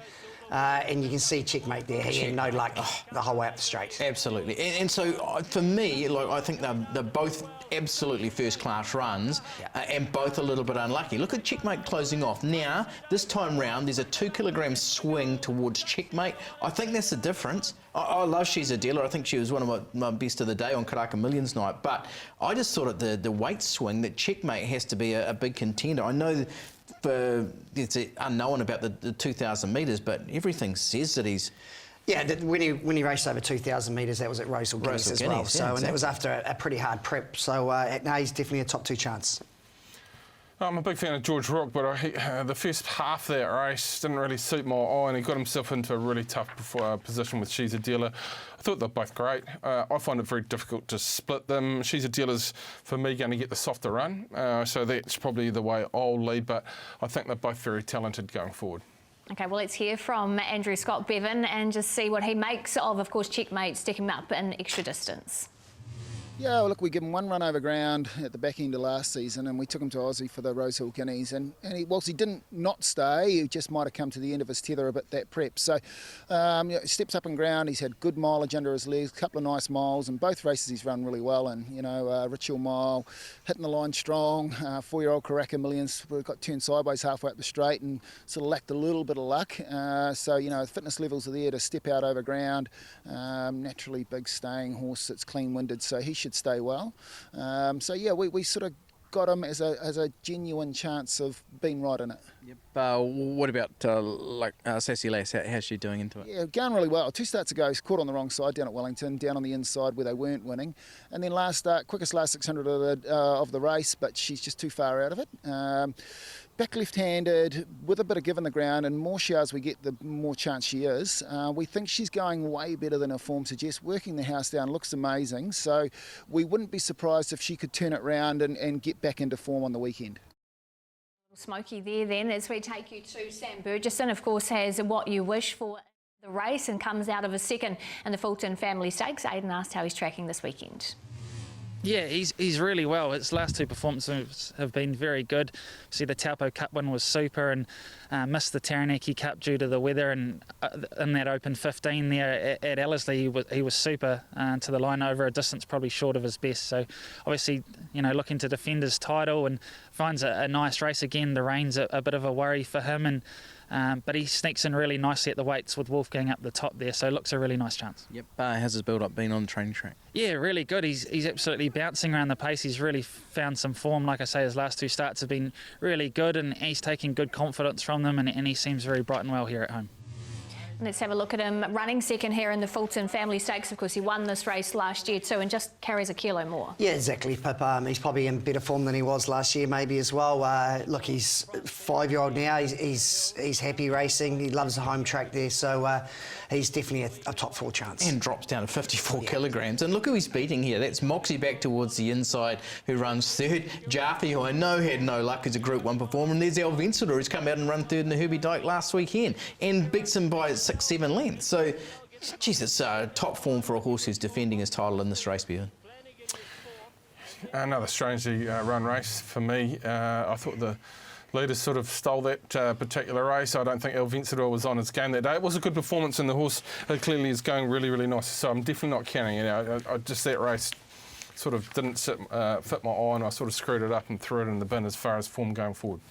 And you can see Checkmate there. He had no luck the whole way up the straight. Absolutely. And so for me, like, I think they're both absolutely first-class runs, and both a little bit unlucky. Look at Checkmate closing off. Now, this time round, there's a 2 kilogram swing towards Checkmate. I think that's the difference. I love She's a Dealer. I think she was one of my best of the day on Karaka Millions night. But I just thought at the weight swing that Checkmate has to be a big contender. I know it's unknown about the 2,000 metres, but everything says that he's... Yeah, when he raced over 2,000 metres, that was at Rosal Guineas as well. So, exactly. And that was after a pretty hard prep. So, no, he's definitely a top 2 chance. I'm a big fan of George Rook, but the first half of that race didn't really suit my eye, and he got himself into a really tough position with She's a Dealer. I thought they're both great. I find it very difficult to split them. She's a Dealer's, for me, going to get the softer run, so that's probably the way I'll lead, but I think they're both very talented going forward. Okay, well, let's hear from Andrew Scott Bevan and just see what he makes of course, Checkmate sticking him up in extra distance. Yeah, well, look, we gave him one run over ground at the back end of last season, and we took him to Aussie for the Rosehill Guineas. And whilst he didn't not stay, he just might have come to the end of his tether a bit that prep. So, steps up in ground. He's had good mileage under his legs, a couple of nice miles, and both races he's run really well. And Ritual Mile, hitting the line strong. 4-year-old Karaka Millions, we got turned sideways halfway up the straight and sort of lacked a little bit of luck. So, fitness levels are there to step out over ground. Naturally big staying horse that's clean-winded, so he should stay well. We sort of got him as a genuine chance of being right in it. Yep. What about Sassy Lass? How's she doing into it? Yeah, going really well. 2 starts ago, he's caught on the wrong side down at Wellington, down on the inside where they weren't winning. And then last start, quickest last 600 of the race, but she's just too far out of it. Back left-handed, with a bit of give in the ground, and more showers we get, the more chance she is. We think she's going way better than her form suggests. Working the house down looks amazing, so we wouldn't be surprised if she could turn it round and get back into form on the weekend. Smoky there then as we take you to Sam Burgesson, of course, has What You Wish for the race and comes out of a second in the Fulton Family Stakes. Aidan asked how he's tracking this weekend. Yeah, he's really well. His last 2 performances have been very good. See, the Taupo Cup one was super, and missed the Taranaki Cup due to the weather. And in that open 15 there at Ellerslie, he was super to the line over a distance probably short of his best. So obviously, looking to defend his title and finds a nice race again. The rain's a bit of a worry for him, and but he sneaks in really nicely at the weights with Wolfgang up the top there, so looks a really nice chance. Yep. How's his build-up been on the training track? Yeah, really good. He's absolutely bouncing around the pace. He's really found some form. Like I say, his last 2 starts have been really good, and he's taking good confidence from them, and he seems very bright and well here at home. Let's have a look at him running second here in the Fulton Family Stakes. Of course, he won this race last year too and just carries a kilo more. Yeah, exactly, Pip. He's probably in better form than he was last year maybe as well. Look, he's 5-year-old now. He's happy racing. He loves the home track there, so he's definitely a top 4 chance. And drops down to 54 kilograms. And look who he's beating here. That's Moxie back towards the inside, who runs third. Jaffe, who I know had no luck as a Group 1 performer. And there's El Vencedor, who's come out and run third in the Herbie Dyke last weekend and beats him by 6-7 lengths. So, geez, it's top form for a horse who's defending his title in this race, Bjorn. Another strangely run race for me. I thought the leaders sort of stole that particular race. I don't think El Vencedor was on his game that day. It was a good performance, and the horse clearly is going really, really nice. So I'm definitely not counting it out. Just that race sort of didn't fit my eye, and I sort of screwed it up and threw it in the bin as far as form going forward.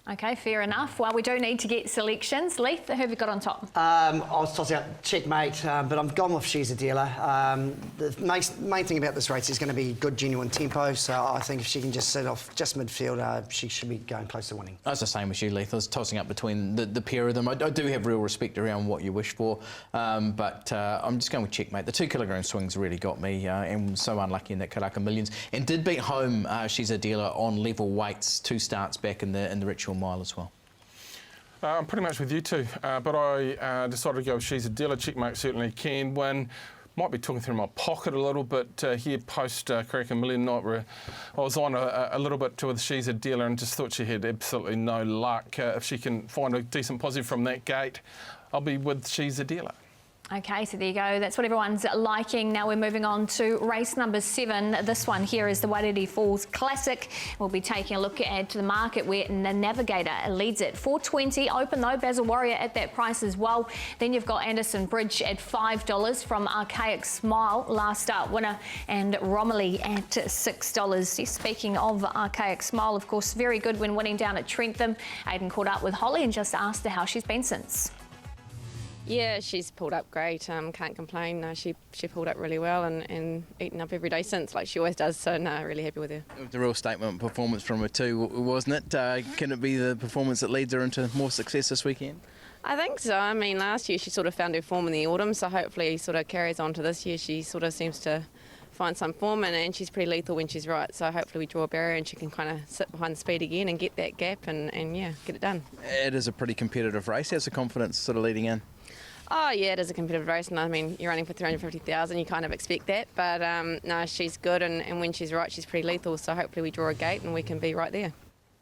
Okay, fair enough. Well, we do need to get selections. Leith, who have you got on top? I was tossing out Checkmate, but I'm gone with She's a Dealer. The main thing about this race is going to be good, genuine tempo, so I think if she can just set off just midfield, she should be going close to winning. I was the same as you, Leith. I was tossing up between the pair of them. I do have real respect around What You Wish for, but I'm just going with Checkmate. The 2 kilogram swings really got me, and so unlucky in that Karaka Millions, and did beat home She's a Dealer on level weights 2 starts back in the Ritual Mile as well. I'm pretty much with you two, but I decided to go with She's a Dealer. Checkmate certainly can win. might be talking through my pocket a little bit here post Karaka Million night, where I was on a little bit with She's a Dealer and just thought she had absolutely no luck. If she can find a decent positive from that gate, I'll be with She's a Dealer. Okay, so there you go. That's what everyone's liking. Now we're moving on to race number 7. This one here is the Wairere Falls Classic. We'll be taking a look at the market where the Navigator leads it. $4.20 open though. Basil Warrior at that price as well. Then you've got Anderson Bridge at $5 from Archaic Smile, last start winner, and Romilly at $6. Speaking of Archaic Smile, of course, very good when winning down at Trentham. Aidan caught up with Holly and just asked her how she's been since. Yeah, she's pulled up great. Can't complain. She pulled up really well and eaten up every day since, like she always does. So no, really happy with her. It was a real statement performance from her too, wasn't it? Can it be the performance that leads her into more success this weekend? I think so. I mean, last year she sort of found her form in the autumn, so hopefully sort of carries on to this year. She sort of seems to find some form, and she's pretty lethal when she's right. So hopefully we draw a barrier and she can kind of sit behind the speed again and get that gap and yeah, get it done. It is a pretty competitive race. How's the confidence sort of leading in? Oh yeah, it is a competitive race, and I mean you're running for 350,000, you kind of expect that, but no, she's good, and when she's right, she's pretty lethal. So hopefully we draw a gate and we can be right there.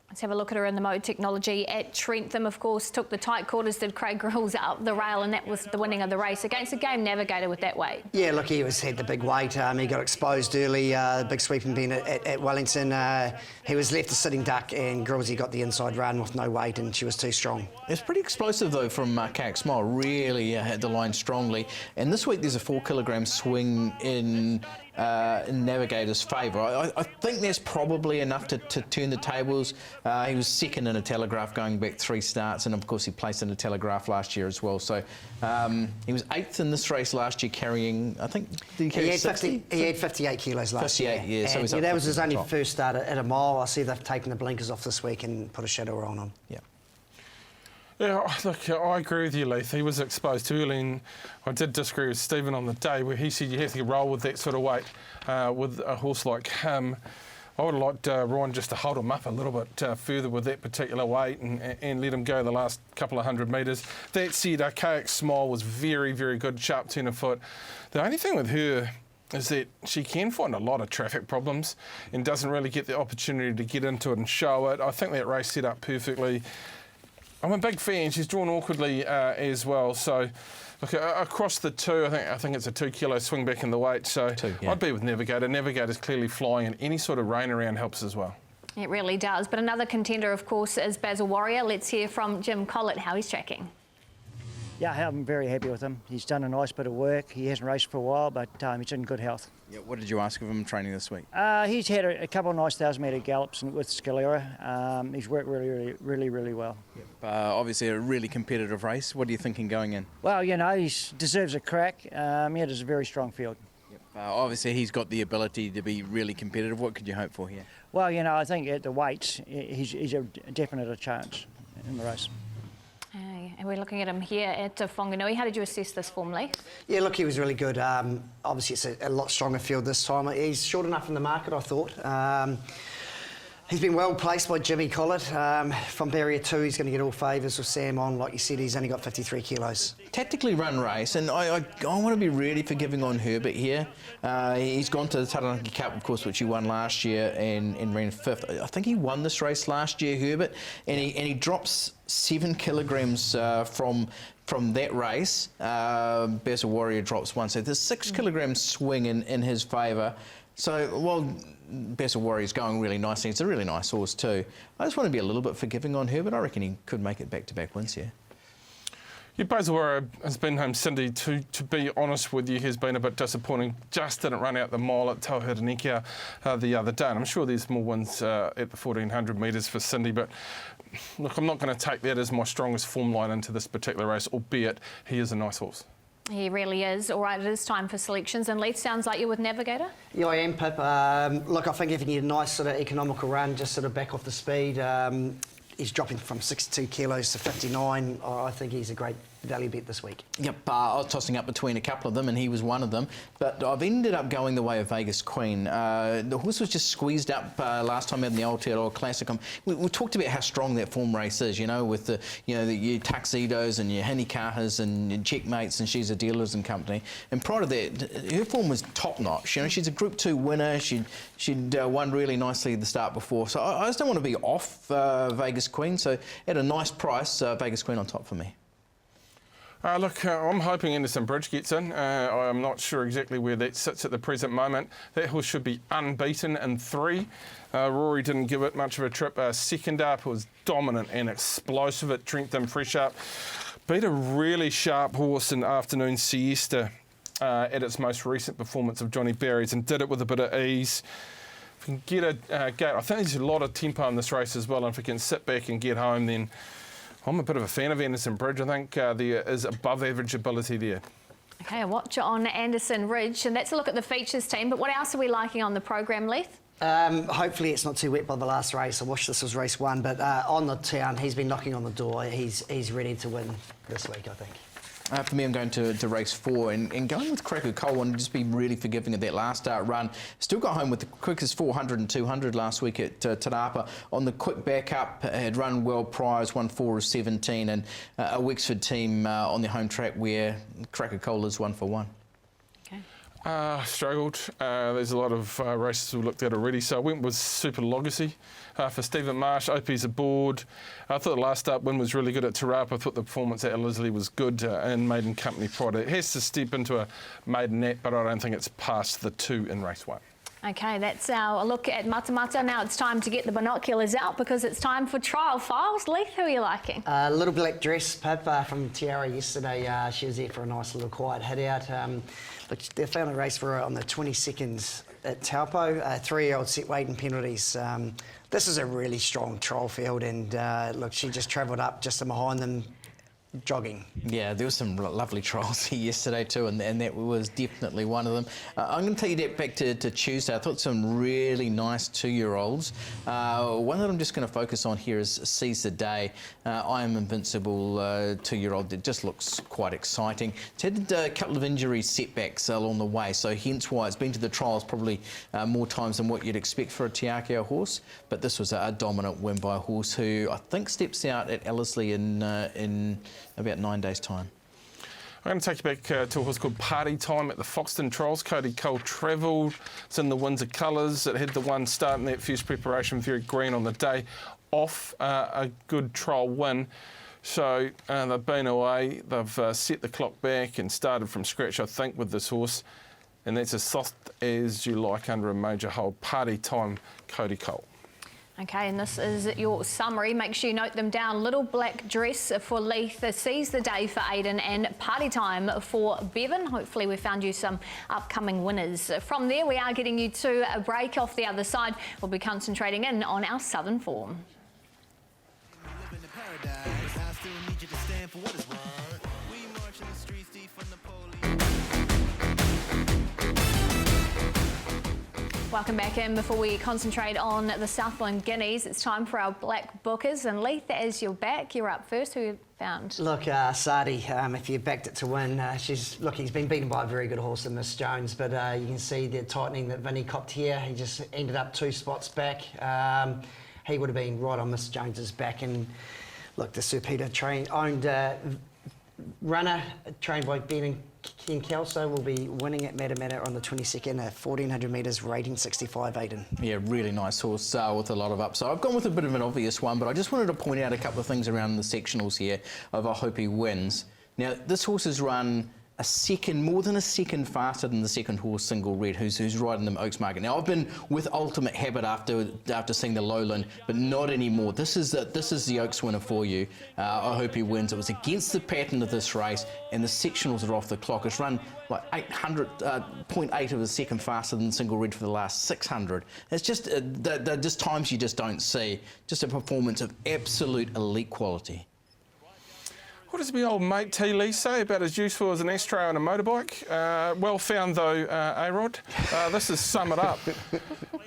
Let's have a look at her in the mode technology at Trentham. Of course, took the tight quarters, did Craig Grills up the rail, and that was the winning of the race against a Game Navigator with that weight. Yeah, look, he had the big weight. He got exposed early, big sweeping bin at Wellington. He was left a sitting duck, and Grillsy got the inside run with no weight, and she was too strong. It's pretty explosive though from Archaic Smile. Really hit the line strongly. And this week there's a 4 kilogram swing in Navigator's favour. I think that's probably enough to turn the tables. He was second in a Telegraph going back 3 starts, and of course he placed in a Telegraph last year as well. So he was 8th in this race last year, carrying, I think, did he carry 60? He had 58 kilos last year. 58, yeah. So he's that was his only first start at a mile. I see they've taken the blinkers off this week and put a shadow on him. Yeah. Yeah, look, I agree with you, Leith. He was exposed early, and I did disagree with Stephen on the day where he said you have to roll with that sort of weight with a horse like him. I would have liked Ryan just to hold him up a little bit further with that particular weight and let him go the last couple of 100 metres. That said, Archaic Smile was very, very good, sharp turn of foot. The only thing with her is that she can find a lot of traffic problems and doesn't really get the opportunity to get into it and show it. I think that race set up perfectly. I'm a big fan. She's drawn awkwardly as well. So, look, across the two, I think it's a 2 kilo swing back in the weight. So I'd be with Navigator. Navigator's clearly flying, and any sort of rain around helps as well. It really does. But another contender, of course, is Basil Warrior. Let's hear from Jim Collett how he's tracking. Yeah, I'm very happy with him. He's done a nice bit of work. He hasn't raced for a while, but he's in good health. Yeah, what did you ask of him training this week? He's had a couple of nice 1,000-metre gallops with Scalera. He's worked really well. Yep. Obviously a really competitive race. What are you thinking going in? Well, you know, he deserves a crack. There's a very strong field. Yep. Obviously he's got the ability to be really competitive. What could you hope for here? Well, you know, I think at the weights, he's a definite chance in the race. And we're looking at him here at Whanganui. How did you assess this form, Lee? Yeah, look, he was really good. Obviously, it's a lot stronger field this time. He's short enough in the market, I thought. He's been well placed by Jimmy Collett. From barrier 2, he's going to get all favours with Sam on. Like you said, he's only got 53 kilos. Tactically run race, and I want to be really forgiving on Herbert here. He's gone to the Taranaki Cup, of course, which he won last year and ran 5th. I think he won this race last year, Herbert, and he drops 7 kilograms from that race. Basil Warrior drops 1, so there's 6 kilograms swing in his favour. So, while Basil Warrior's going really nicely, it's a really nice horse too. I just want to be a little bit forgiving on Herbert. I reckon he could make it back-to-back wins here. Yeah, Basil Warrior has been home Cindy, to be honest with you, has been a bit disappointing. Just didn't run out the mile at Tauhiranekia the other day. And I'm sure there's more wins at the 1,400 metres for Cindy, but look, I'm not going to take that as my strongest form line into this particular race, albeit he is a nice horse. He really is. All right, it is time for selections. And Leith, sounds like you're with Navigator? Yeah, I am, Pip. Look, I think if you need a nice sort of economical run, just sort of back off the speed, he's dropping from 62 kilos to 59. I think he's a great value bet this week. Yep, I was tossing up between a couple of them, and he was one of them. But I've ended up going the way of Vegas Queen. The horse was just squeezed up last time out in the Aotearoa Classic. We talked about how strong that form race is, you know, with the your tuxedos and your Hinikahas and your checkmates and She's a Dealers and company. And prior to that, her form was top notch. You know, she's a Group 2 winner. She'd won really nicely at the start before. So I just don't want to be off Vegas Queen. So at a nice price, Vegas Queen on top for me. Look, I'm hoping Anderson Bridge gets in. I'm not sure exactly where that sits at the present moment. That horse should be unbeaten in 3. Rory didn't give it much of a trip. Second up was dominant and explosive at Trentham Fresh Up. Beat a really sharp horse in Afternoon Siesta at its most recent performance of Johnny Barry's, and did it with a bit of ease. If we can get a gate, I think there's a lot of tempo in this race as well, and if we can sit back and get home, then I'm a bit of a fan of Anderson Bridge. I think there is above average ability there. Okay, a watcher on Anderson Ridge, and that's a look at the features team. But what else are we liking on the program, Leith? Hopefully it's not too wet by the last race. I wish this was race 1, but on the town, he's been knocking on the door. He's ready to win this week, I think. For me, I'm going to race 4 and going with Cracker Cole and just be really forgiving of that last start run. Still got home with the quickest 400 and 200 last week at Te Rapa. On the quick backup, had run well priors, won 4 of 17, and a Wexford team on the home track where Cracker Cole is 1 for 1. Struggled. There's a lot of races we've looked at already, so I went with Super Legacy for Stephen Marsh. OP's aboard. I thought the last start win was really good at Te Rapa. I thought the performance at Ellerslie was good in Maiden Company Pride. It has to step into a maiden net, but I don't think it's past the 2 in race 1. Okay, that's our look at Matamata. Now it's time to get the binoculars out because it's time for trial files. Leith, who are you liking? Little Black Dress, Pip, from Tiara yesterday. She was there for a nice little quiet hit out. Look, they found a race for her on the 22nd at Taupo, 3-year-old set weight and penalties. This is a really strong trial field, and look, she just travelled up just behind them, jogging. Yeah, there were some lovely trials here yesterday too, and that was definitely one of them. I'm going to take you back to Tuesday. I thought some really nice 2-year-olds. One that I'm just going to focus on here is Seize the Day. I Am Invincible 2-year-old that just looks quite exciting. It's had a couple of injury setbacks along the way, so hence why it's been to the trials probably more times than what you'd expect for a Te Akea horse. But this was a dominant win by a horse who I think steps out at Ellerslie in about 9 days' time. I'm going to take you back to a horse called Party Time at the Foxton Trials. Cody Cole travelled. It's in the Windsor colours. It had the one start in that first preparation, very green on the day off, a good trial win. So they've been away. They've set the clock back and started from scratch, I think, with this horse. And that's as soft as you like under a major hold. Party Time, Cody Cole. Okay, and this is your summary. Make sure you note them down. Little Black Dress for Leith, Seize the Day for Aidan, and Party Time for Bevan. Hopefully we found you some upcoming winners. From there, we are getting you to a break. Off the other side, we'll be concentrating in on our Southern form. Welcome back in. Before we concentrate on the Southland Guineas, it's time for our black bookers. And Leith, as you're back, you're up first. Who you found? Look, Sadi, if you backed it to win, he's been beaten by a very good horse in Miss Jones, but you can see the tightening that Vinny copped here. He just ended up 2 spots back. He would have been right on Miss Jones's back. And look, the Sir Peter owned runner, trained by Ben and Ken Kelso, will be winning at Matamata on the 22nd at 1400 metres, rating 65, Aidan. Yeah, really nice horse with a lot of upside. I've gone with a bit of an obvious one, but I just wanted to point out a couple of things around the sectionals here of I Hope He Wins. Now, this horse has run more than a second faster than the second horse, Single Red, who's riding them Oaks Market. Now, I've been with Ultimate Habit after seeing the Lowland, but not anymore. This is the Oaks winner for you. I Hope He Wins. It was against the pattern of this race, and the sectionals are off the clock. It's run like 0.8 of a second faster than Single Red for the last 600. It's just they're just times you just don't see. Just a performance of absolute elite quality. What does my old mate T. Lee say about as useful as an ashtray on a motorbike? Well found though, A-Rod. This is Sum It Up.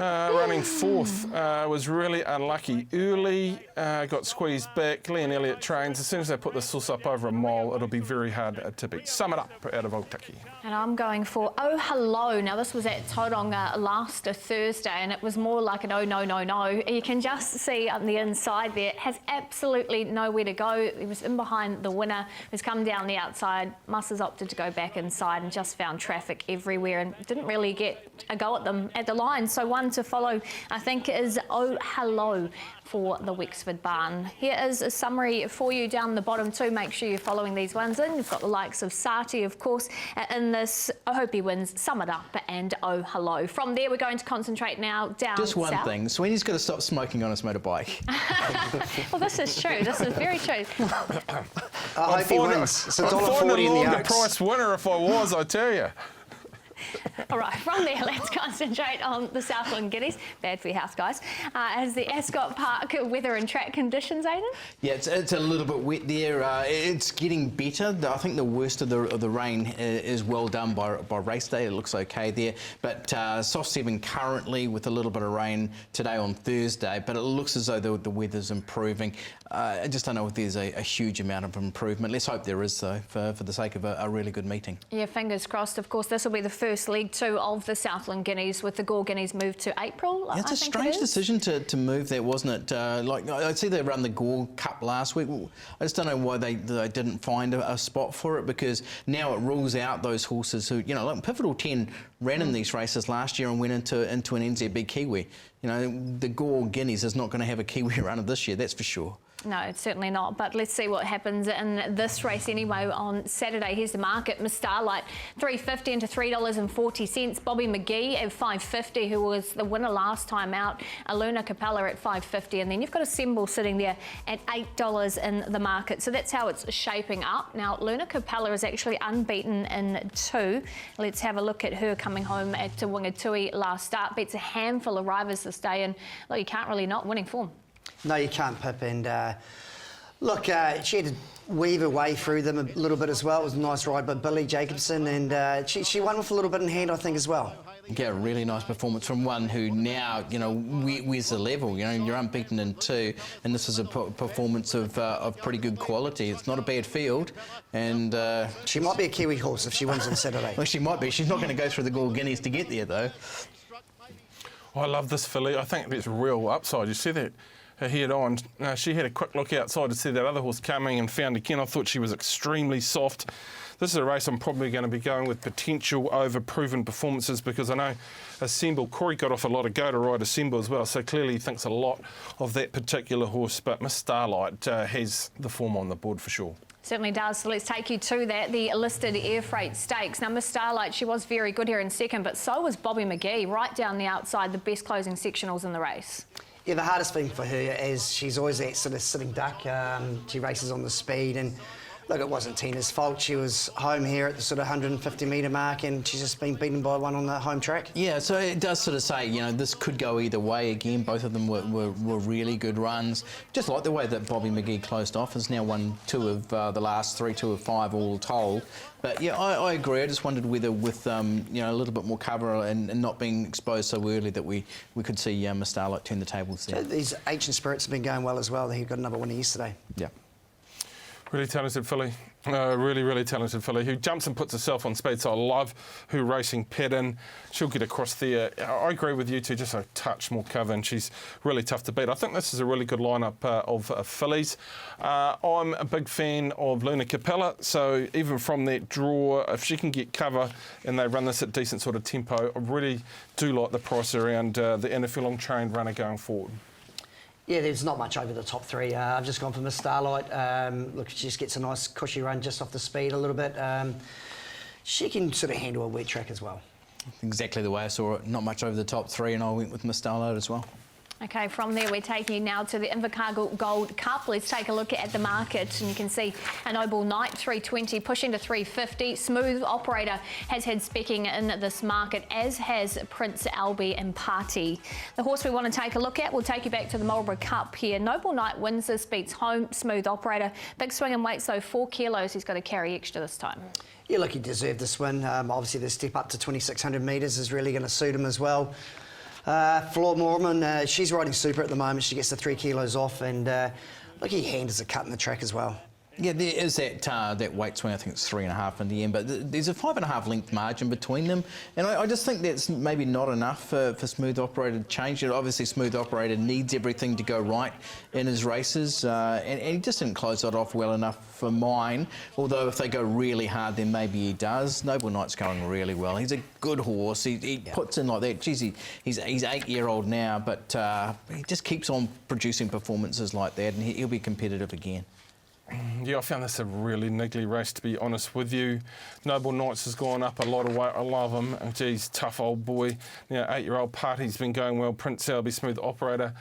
Running fourth, was really unlucky early, got squeezed back. Lee and Elliott trains. As soon as they put the sauce up over a mile, it'll be very hard to beat. Sum It Up out of Otaki. And I'm going for Oh Hello. Now this was at Tauranga last Thursday and it was more like an oh no no no. You can just see on the inside there, it has absolutely nowhere to go. He was in behind the winner, who's come down the outside. Musses opted to go back inside and just found traffic everywhere and didn't really get a go at them at the line. So one to follow, I think, is Oh Hello for the Wexford Barn. Here is a summary for you down the bottom too. Make sure you're following these ones in. You've got the likes of Sati, of course, in this. I hope he wins Sum It Up and Oh Hello. From there, we're going to concentrate now down Just one south. thing, Sweeney's got to stop smoking on his motorbike. Well, this is true. This is very true. I hope he wins. It's $1.40 in the longer Oaks. price winner if I was, I tell you. All right, from there, let's concentrate on the Southland Guineas. Bad for your house, guys. As the Ascot Park weather and track conditions, Aidan? Yeah, it's a little bit wet there. It's getting better. I think the worst of the rain is well done by race day. It looks okay there. But soft 7 currently with a little bit of rain today on Thursday. But it looks as though the weather's improving. I just don't know if there's a huge amount of improvement. Let's hope there is, though, for the sake of a really good meeting. Yeah, fingers crossed. Of course, this will be the first League 2 of the Southland Guineas, with the Gore Guineas moved to April. Yeah, it's a strange decision to move that, wasn't it? Like I see they run the Gore Cup last week. I just don't know why they didn't find a spot for it, because now it rules out those horses who, you know, like Pivotal 10 ran in these races last year and went into an NZB Kiwi. You know, the Gore Guineas is not going to have a Kiwi runner this year, that's for sure. No, it's certainly not. But let's see what happens in this race anyway on Saturday. Here's the market. Miss Starlight, $3.50 into $3.40. Bobby McGee at $5.50, who was the winner last time out. Luna Capella at $5.50. And then you've got a Symbol sitting there at $8 in the market. So that's how it's shaping up. Now, Luna Capella is actually unbeaten in 2. Let's have a look at her coming home at Wingatui last start. Beats a handful of rivals this day. And look, you can't really not winning form. No, you can't, Pip. And look, she had to weave her way through them a little bit as well. It was a nice ride by Billy Jacobson, and she won with a little bit in hand, I think, as well. Yeah, a really nice performance from one who now, you know, where's the level? You know, you're unbeaten in 2, and this is a performance of pretty good quality. It's not a bad field, and she might be a Kiwi horse if she wins on Saturday. Well, she might be. She's not going to go through the Gore Guineas to get there, though. Oh, I love this filly. I think there's real upside. You see that? Her head on. She had a quick look outside to see that other horse coming and found again. I thought she was extremely soft. This is a race I'm probably going to be going with potential over proven performances, because I know Assemble, Corey got off a lot of go to ride Assemble as well, so clearly he thinks a lot of that particular horse. But Miss Starlight has the form on the board for sure. Certainly does. So let's take you to that, the listed air freight stakes. Now, Miss Starlight, she was very good here in second, but so was Bobby McGee, right down the outside, the best closing sectionals in the race. Yeah, the hardest thing for her is she's always that sort of sitting duck. She races on the speed, and look, it wasn't Tina's fault. She was home here at the sort of 150 metre mark, and she's just been beaten by one on the home track. Yeah, so it does sort of say, you know, this could go either way again. Both of them were really good runs. Just like the way that Bobby McGee closed off, has now won 2 of the last 3, 2 of 5 all told. But yeah, I agree. I just wondered whether with you know, a little bit more cover and not being exposed so early that we could see Miss Starlight turn the tables there. These Ancient Spirits have been going well as well. He got another winner yesterday. Yeah. Really talented filly. Really talented filly who jumps and puts herself on speed. So I love her racing pattern. She'll get across there. I agree with you too, just a touch more cover, and she's really tough to beat. I think this is a really good lineup of fillies. I'm a big fan of Luna Capella, so even from that draw, if she can get cover and they run this at decent sort of tempo, I really do like the price around the NFL trained runner going forward. Yeah, there's not much over the top 3. I've just gone for Miss Starlight. Look, she just gets a nice cushy run just off the speed a little bit. She can sort of handle a wet track as well. Exactly the way I saw it. Not much over the top 3, and I went with Miss Starlight as well. Okay, from there we're taking you now to the Invercargill Gold Cup. Let's take a look at the market, and you can see a Noble Knight 320 pushing to 350. Smooth Operator has had specking in this market, as has Prince Albie and Party. The horse we want to take a look at, we'll take you back to the Marlborough Cup here. Noble Knight wins this, beats home Smooth Operator. Big swing in weights though, 4 kilos. He's got to carry extra this time. Yeah, look, he deserved this win. Obviously the step up to 2,600 metres is really going to suit him as well. Floor Mormon, she's riding super at the moment. She gets the 3 kilos off, and look, he handles a cut in the track as well. Yeah, there is that weight swing. I think it's 3.5 in the end, but there's a 5.5 length margin between them, and I just think that's maybe not enough for Smooth Operator to change it. Obviously, Smooth Operator needs everything to go right in his races, and he just didn't close that off well enough for mine. Although if they go really hard, then maybe he does. Noble Knight's going really well. He's a good horse. He puts in like that. Geez, he's 8-year-old now, but he just keeps on producing performances like that, and he'll be competitive again. Yeah, I found this a really niggly race, to be honest with you. Noble Knights has gone up a lot of weight. I love him. Geez, tough old boy. Now, 8-year-old Party's been going well. Prince Albie, Smooth Operator.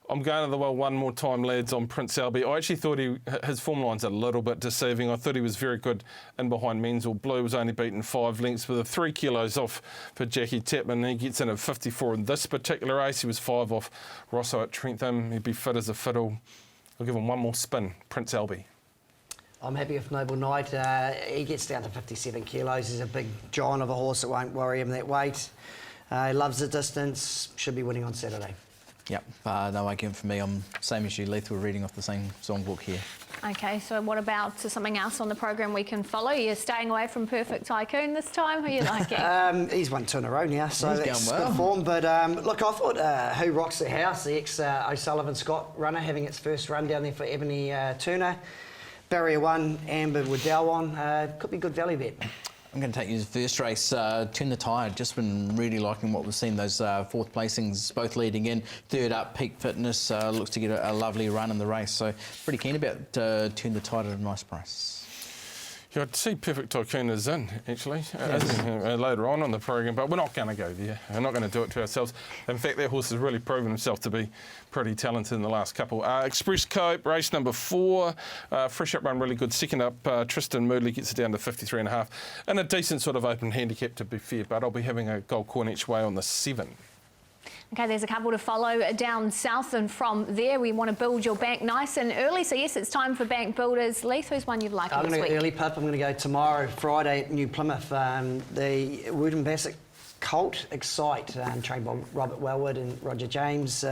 I'm going to the well one more time, lads, on Prince Albie. I actually thought his form line's a little bit deceiving. I thought he was very good in behind Menzel. Blue was only beaten 5 lengths with a 3 kilos off for Jackie Tapman. He gets in at 54 in this particular race. He was 5 off Rosso at Trentham. He'd be fit as a fiddle. I'll give him one more spin, Prince Albie. I'm happy with Noble Knight. He gets down to 57 kilos. He's a big giant of a horse that won't worry him that weight. He loves the distance. Should be winning on Saturday. Yep, no argument for me. I'm same as you, Leith. We're reading off the same songbook here. Okay, so what about something else on the program we can follow? You're staying away from Perfect Tycoon this time? Who are you liking? He's won 2 in a row now, so he's that's going well. good form. But look, I thought Who Rocks the House, the ex-O'Sullivan Scott runner, having its first run down there for Ebony Turner. Barrier 1, Amber Waddell on. Could be good value bet. I'm going to take you to the first race, Turn the Tide. Just been really liking what we've seen, those 4th placings both leading in. 3rd up, Peak Fitness, looks to get a lovely run in the race. So pretty keen about Turn the Tide at a nice price. Yeah, I'd see Perfect Tycoon is in, actually, later on the program, but we're not going to go there. We're not going to do it to ourselves. In fact, that horse has really proven himself to be pretty talented in the last couple. Express Cope, race number 4. Fresh up run, really good. 2nd up, Tristan Moodley gets it down to 53.5. And a decent sort of open handicap, to be fair, but I'll be having a gold coin each way on the 7. Okay, there's a couple to follow down south, and from there we want to build your bank nice and early. So yes, it's time for bank builders. Leith, who's one you'd like I'm this going week? to early pip. I'm going to go tomorrow, Friday at New Plymouth. The Woodland Bassett Colt Excite, trained by Robert Wellwood and Roger James.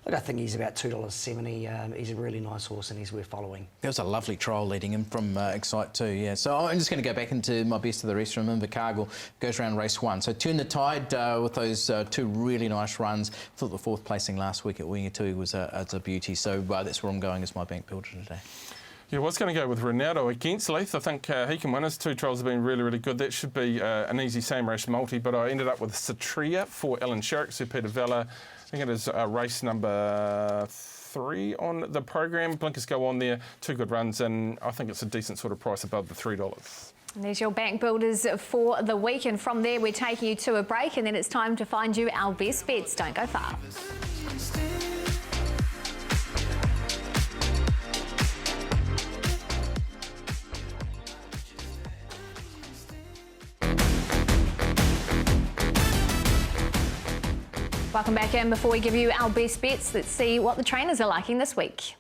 Look, I think he's about $2.70. He's a really nice horse and he's worth following. There was a lovely trial leading him from Excite too, yeah. So I'm just going to go back into my best of the rest from Invercargill. Goes around race 1. So Turn the Tide with those 2 really nice runs. I thought the 4th placing last week at Wingatui was a beauty. So that's where I'm going as my bank builder today. Yeah, I was going to go with Ronaldo against Leith. I think he can win. His 2 trials have been really, really good. That should be an easy same race multi, but I ended up with Satria for Alan Sherrick, Sir Peter Vella. I think it is race number 3 on the program. Blinkers go on there, 2 good runs, and I think it's a decent sort of price above the $3. And there's your bank builders for the week, and from there we're taking you to a break, and then it's time to find you our best bets. Don't go far. Welcome back in. Before we give you our best bets, let's see what the trainers are liking this week.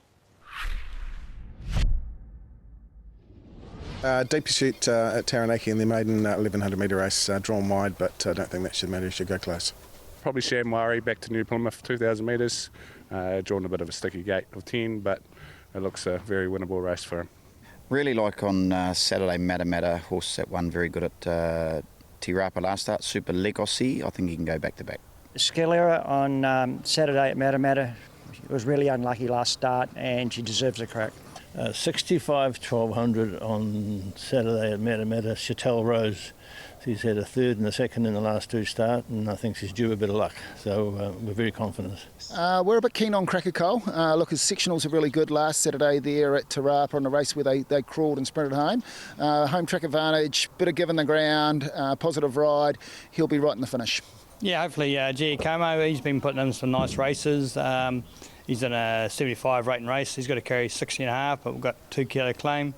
Deep pursuit at Taranaki in the maiden 1100 metre race, drawn wide, but I don't think that should matter. You should go close. Probably Shamwari back to New Plymouth, 2,000 metres, drawn a bit of a sticky gate of 10, but it looks a very winnable race for him. Really like on Saturday, Matamata, horse that won very good at Te Rapa last start, Super Legacy. I think he can go back to back. Scalera on Saturday at Matamata was really unlucky last start, and she deserves a crack. 65 1200 on Saturday at Matamata. Chattel Rose, she's had a 3rd and a 2nd in the last 2 start, and I think she's due a bit of luck, so we're very confident. We're a bit keen on Cracker Cole. Look, his sectionals are really good last Saturday there at Te Rapa on a race where they crawled and sprinted home. Home track advantage, bit of give in the ground, positive ride. He'll be right in the finish. Yeah, hopefully, Kaimai, he's been putting in some nice races. He's in a 75 rating race. He's got to carry 60.5, but we've got 2 kilo claim.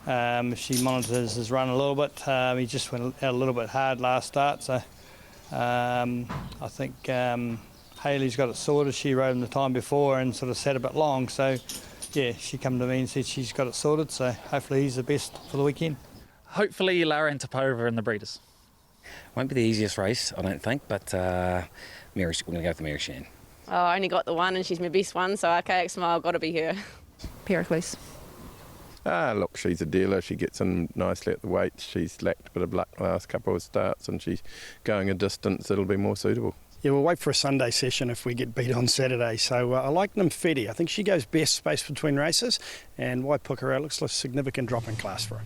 If she monitors his run a little bit, he just went out a little bit hard last start. So I think Hayley's got it sorted. She rode him the time before and sort of sat a bit long. So yeah, she come to me and said she's got it sorted. So hopefully he's the best for the weekend. Hopefully Lara Antipova and the breeders. Won't be the easiest race, I don't think, but we're going to go with the Mary Shan. Oh, I only got the one and she's my best one, so Archaic Smile, got to be her. Pericles. Look, she's a dealer. She gets in nicely at the weights. She's lacked a bit of luck last couple of starts, and she's going a distance that'll be more suitable. Yeah, we'll wait for a Sunday session if we get beat on Saturday. So I like Nympheti. I think she goes best space between races, and Waipukara looks like a significant drop in class for her.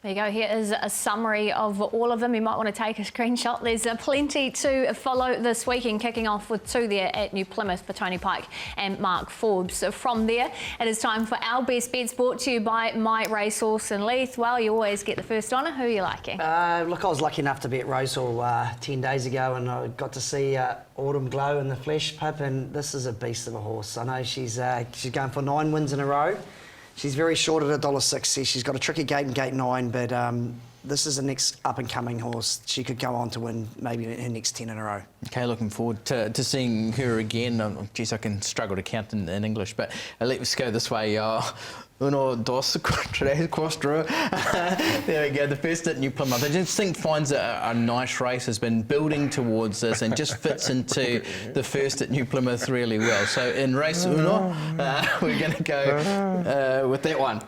There you go. Here is a summary of all of them. You might want to take a screenshot. There's plenty to follow this weekend, kicking off with 2 there at New Plymouth for Tony Pike and Mark Forbes. From there, it is time for our best bets, brought to you by My Racehorse and Leith. Well, you always get the first honour. Who are you liking? Look, I was lucky enough to be at Rosehall 10 days ago, and I got to see Autumn glow in the flesh, Pip, and this is a beast of a horse. I know she's going for 9 wins in a row. She's very short at $1.60. She's got a tricky gate in gate 9, but this is the next up-and-coming horse. She could go on to win maybe her next 10 in a row. Okay, looking forward to seeing her again. Geez, I can struggle to count in English, but let's go this way. Uno, dos, tres, cuatro. There we go, the first at New Plymouth. I just think finds a nice race, has been building towards this and just fits into the first at New Plymouth really well. So in race uno, we're going to go with that one.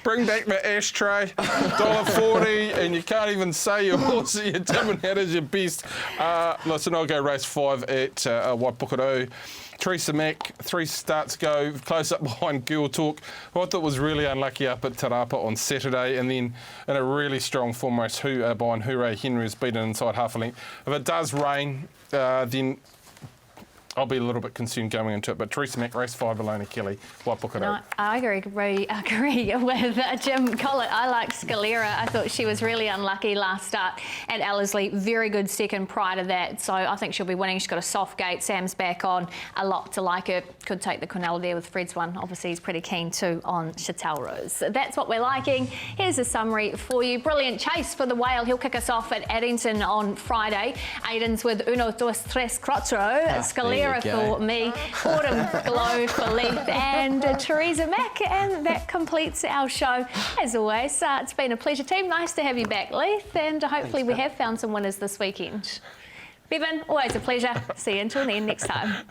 Bring back my ashtray, $1.40, and you can't even say your horse that you're tipping that is your best. Listen, I'll go race 5 at Waipukara. Teresa Mack, 3 starts ago, close up behind Girl Talk, who I thought was really unlucky up at Te Rapa on Saturday, and then in a really strong form race behind Hooray Henry, who's beaten inside half a length. If it does rain, then I'll be a little bit concerned going into it, but Teresa Mack, race 5, Alona Kelly, Waipukara. No, I agree with Jim Collett. I like Scalera. I thought she was really unlucky last start at Ellerslie. Very good second prior to that, so I think she'll be winning. She's got a soft gate. Sam's back on. A lot to like her. Could take the Cornell there with Fred's one. Obviously, he's pretty keen too on Chittick Rose. That's what we're liking. Here's a summary for you. Brilliant chase for the Whale. He'll kick us off at Addington on Friday. Aiden's with Uno, Dos, Tres, Cuatro. Scalera for me, Autumn Glow for Leith, and Teresa Mack, and that completes our show. As always, it's been a pleasure, team. Nice to have you back, Leith, and hopefully we have found some winners this weekend. Bevan, always a pleasure. See you until then next time.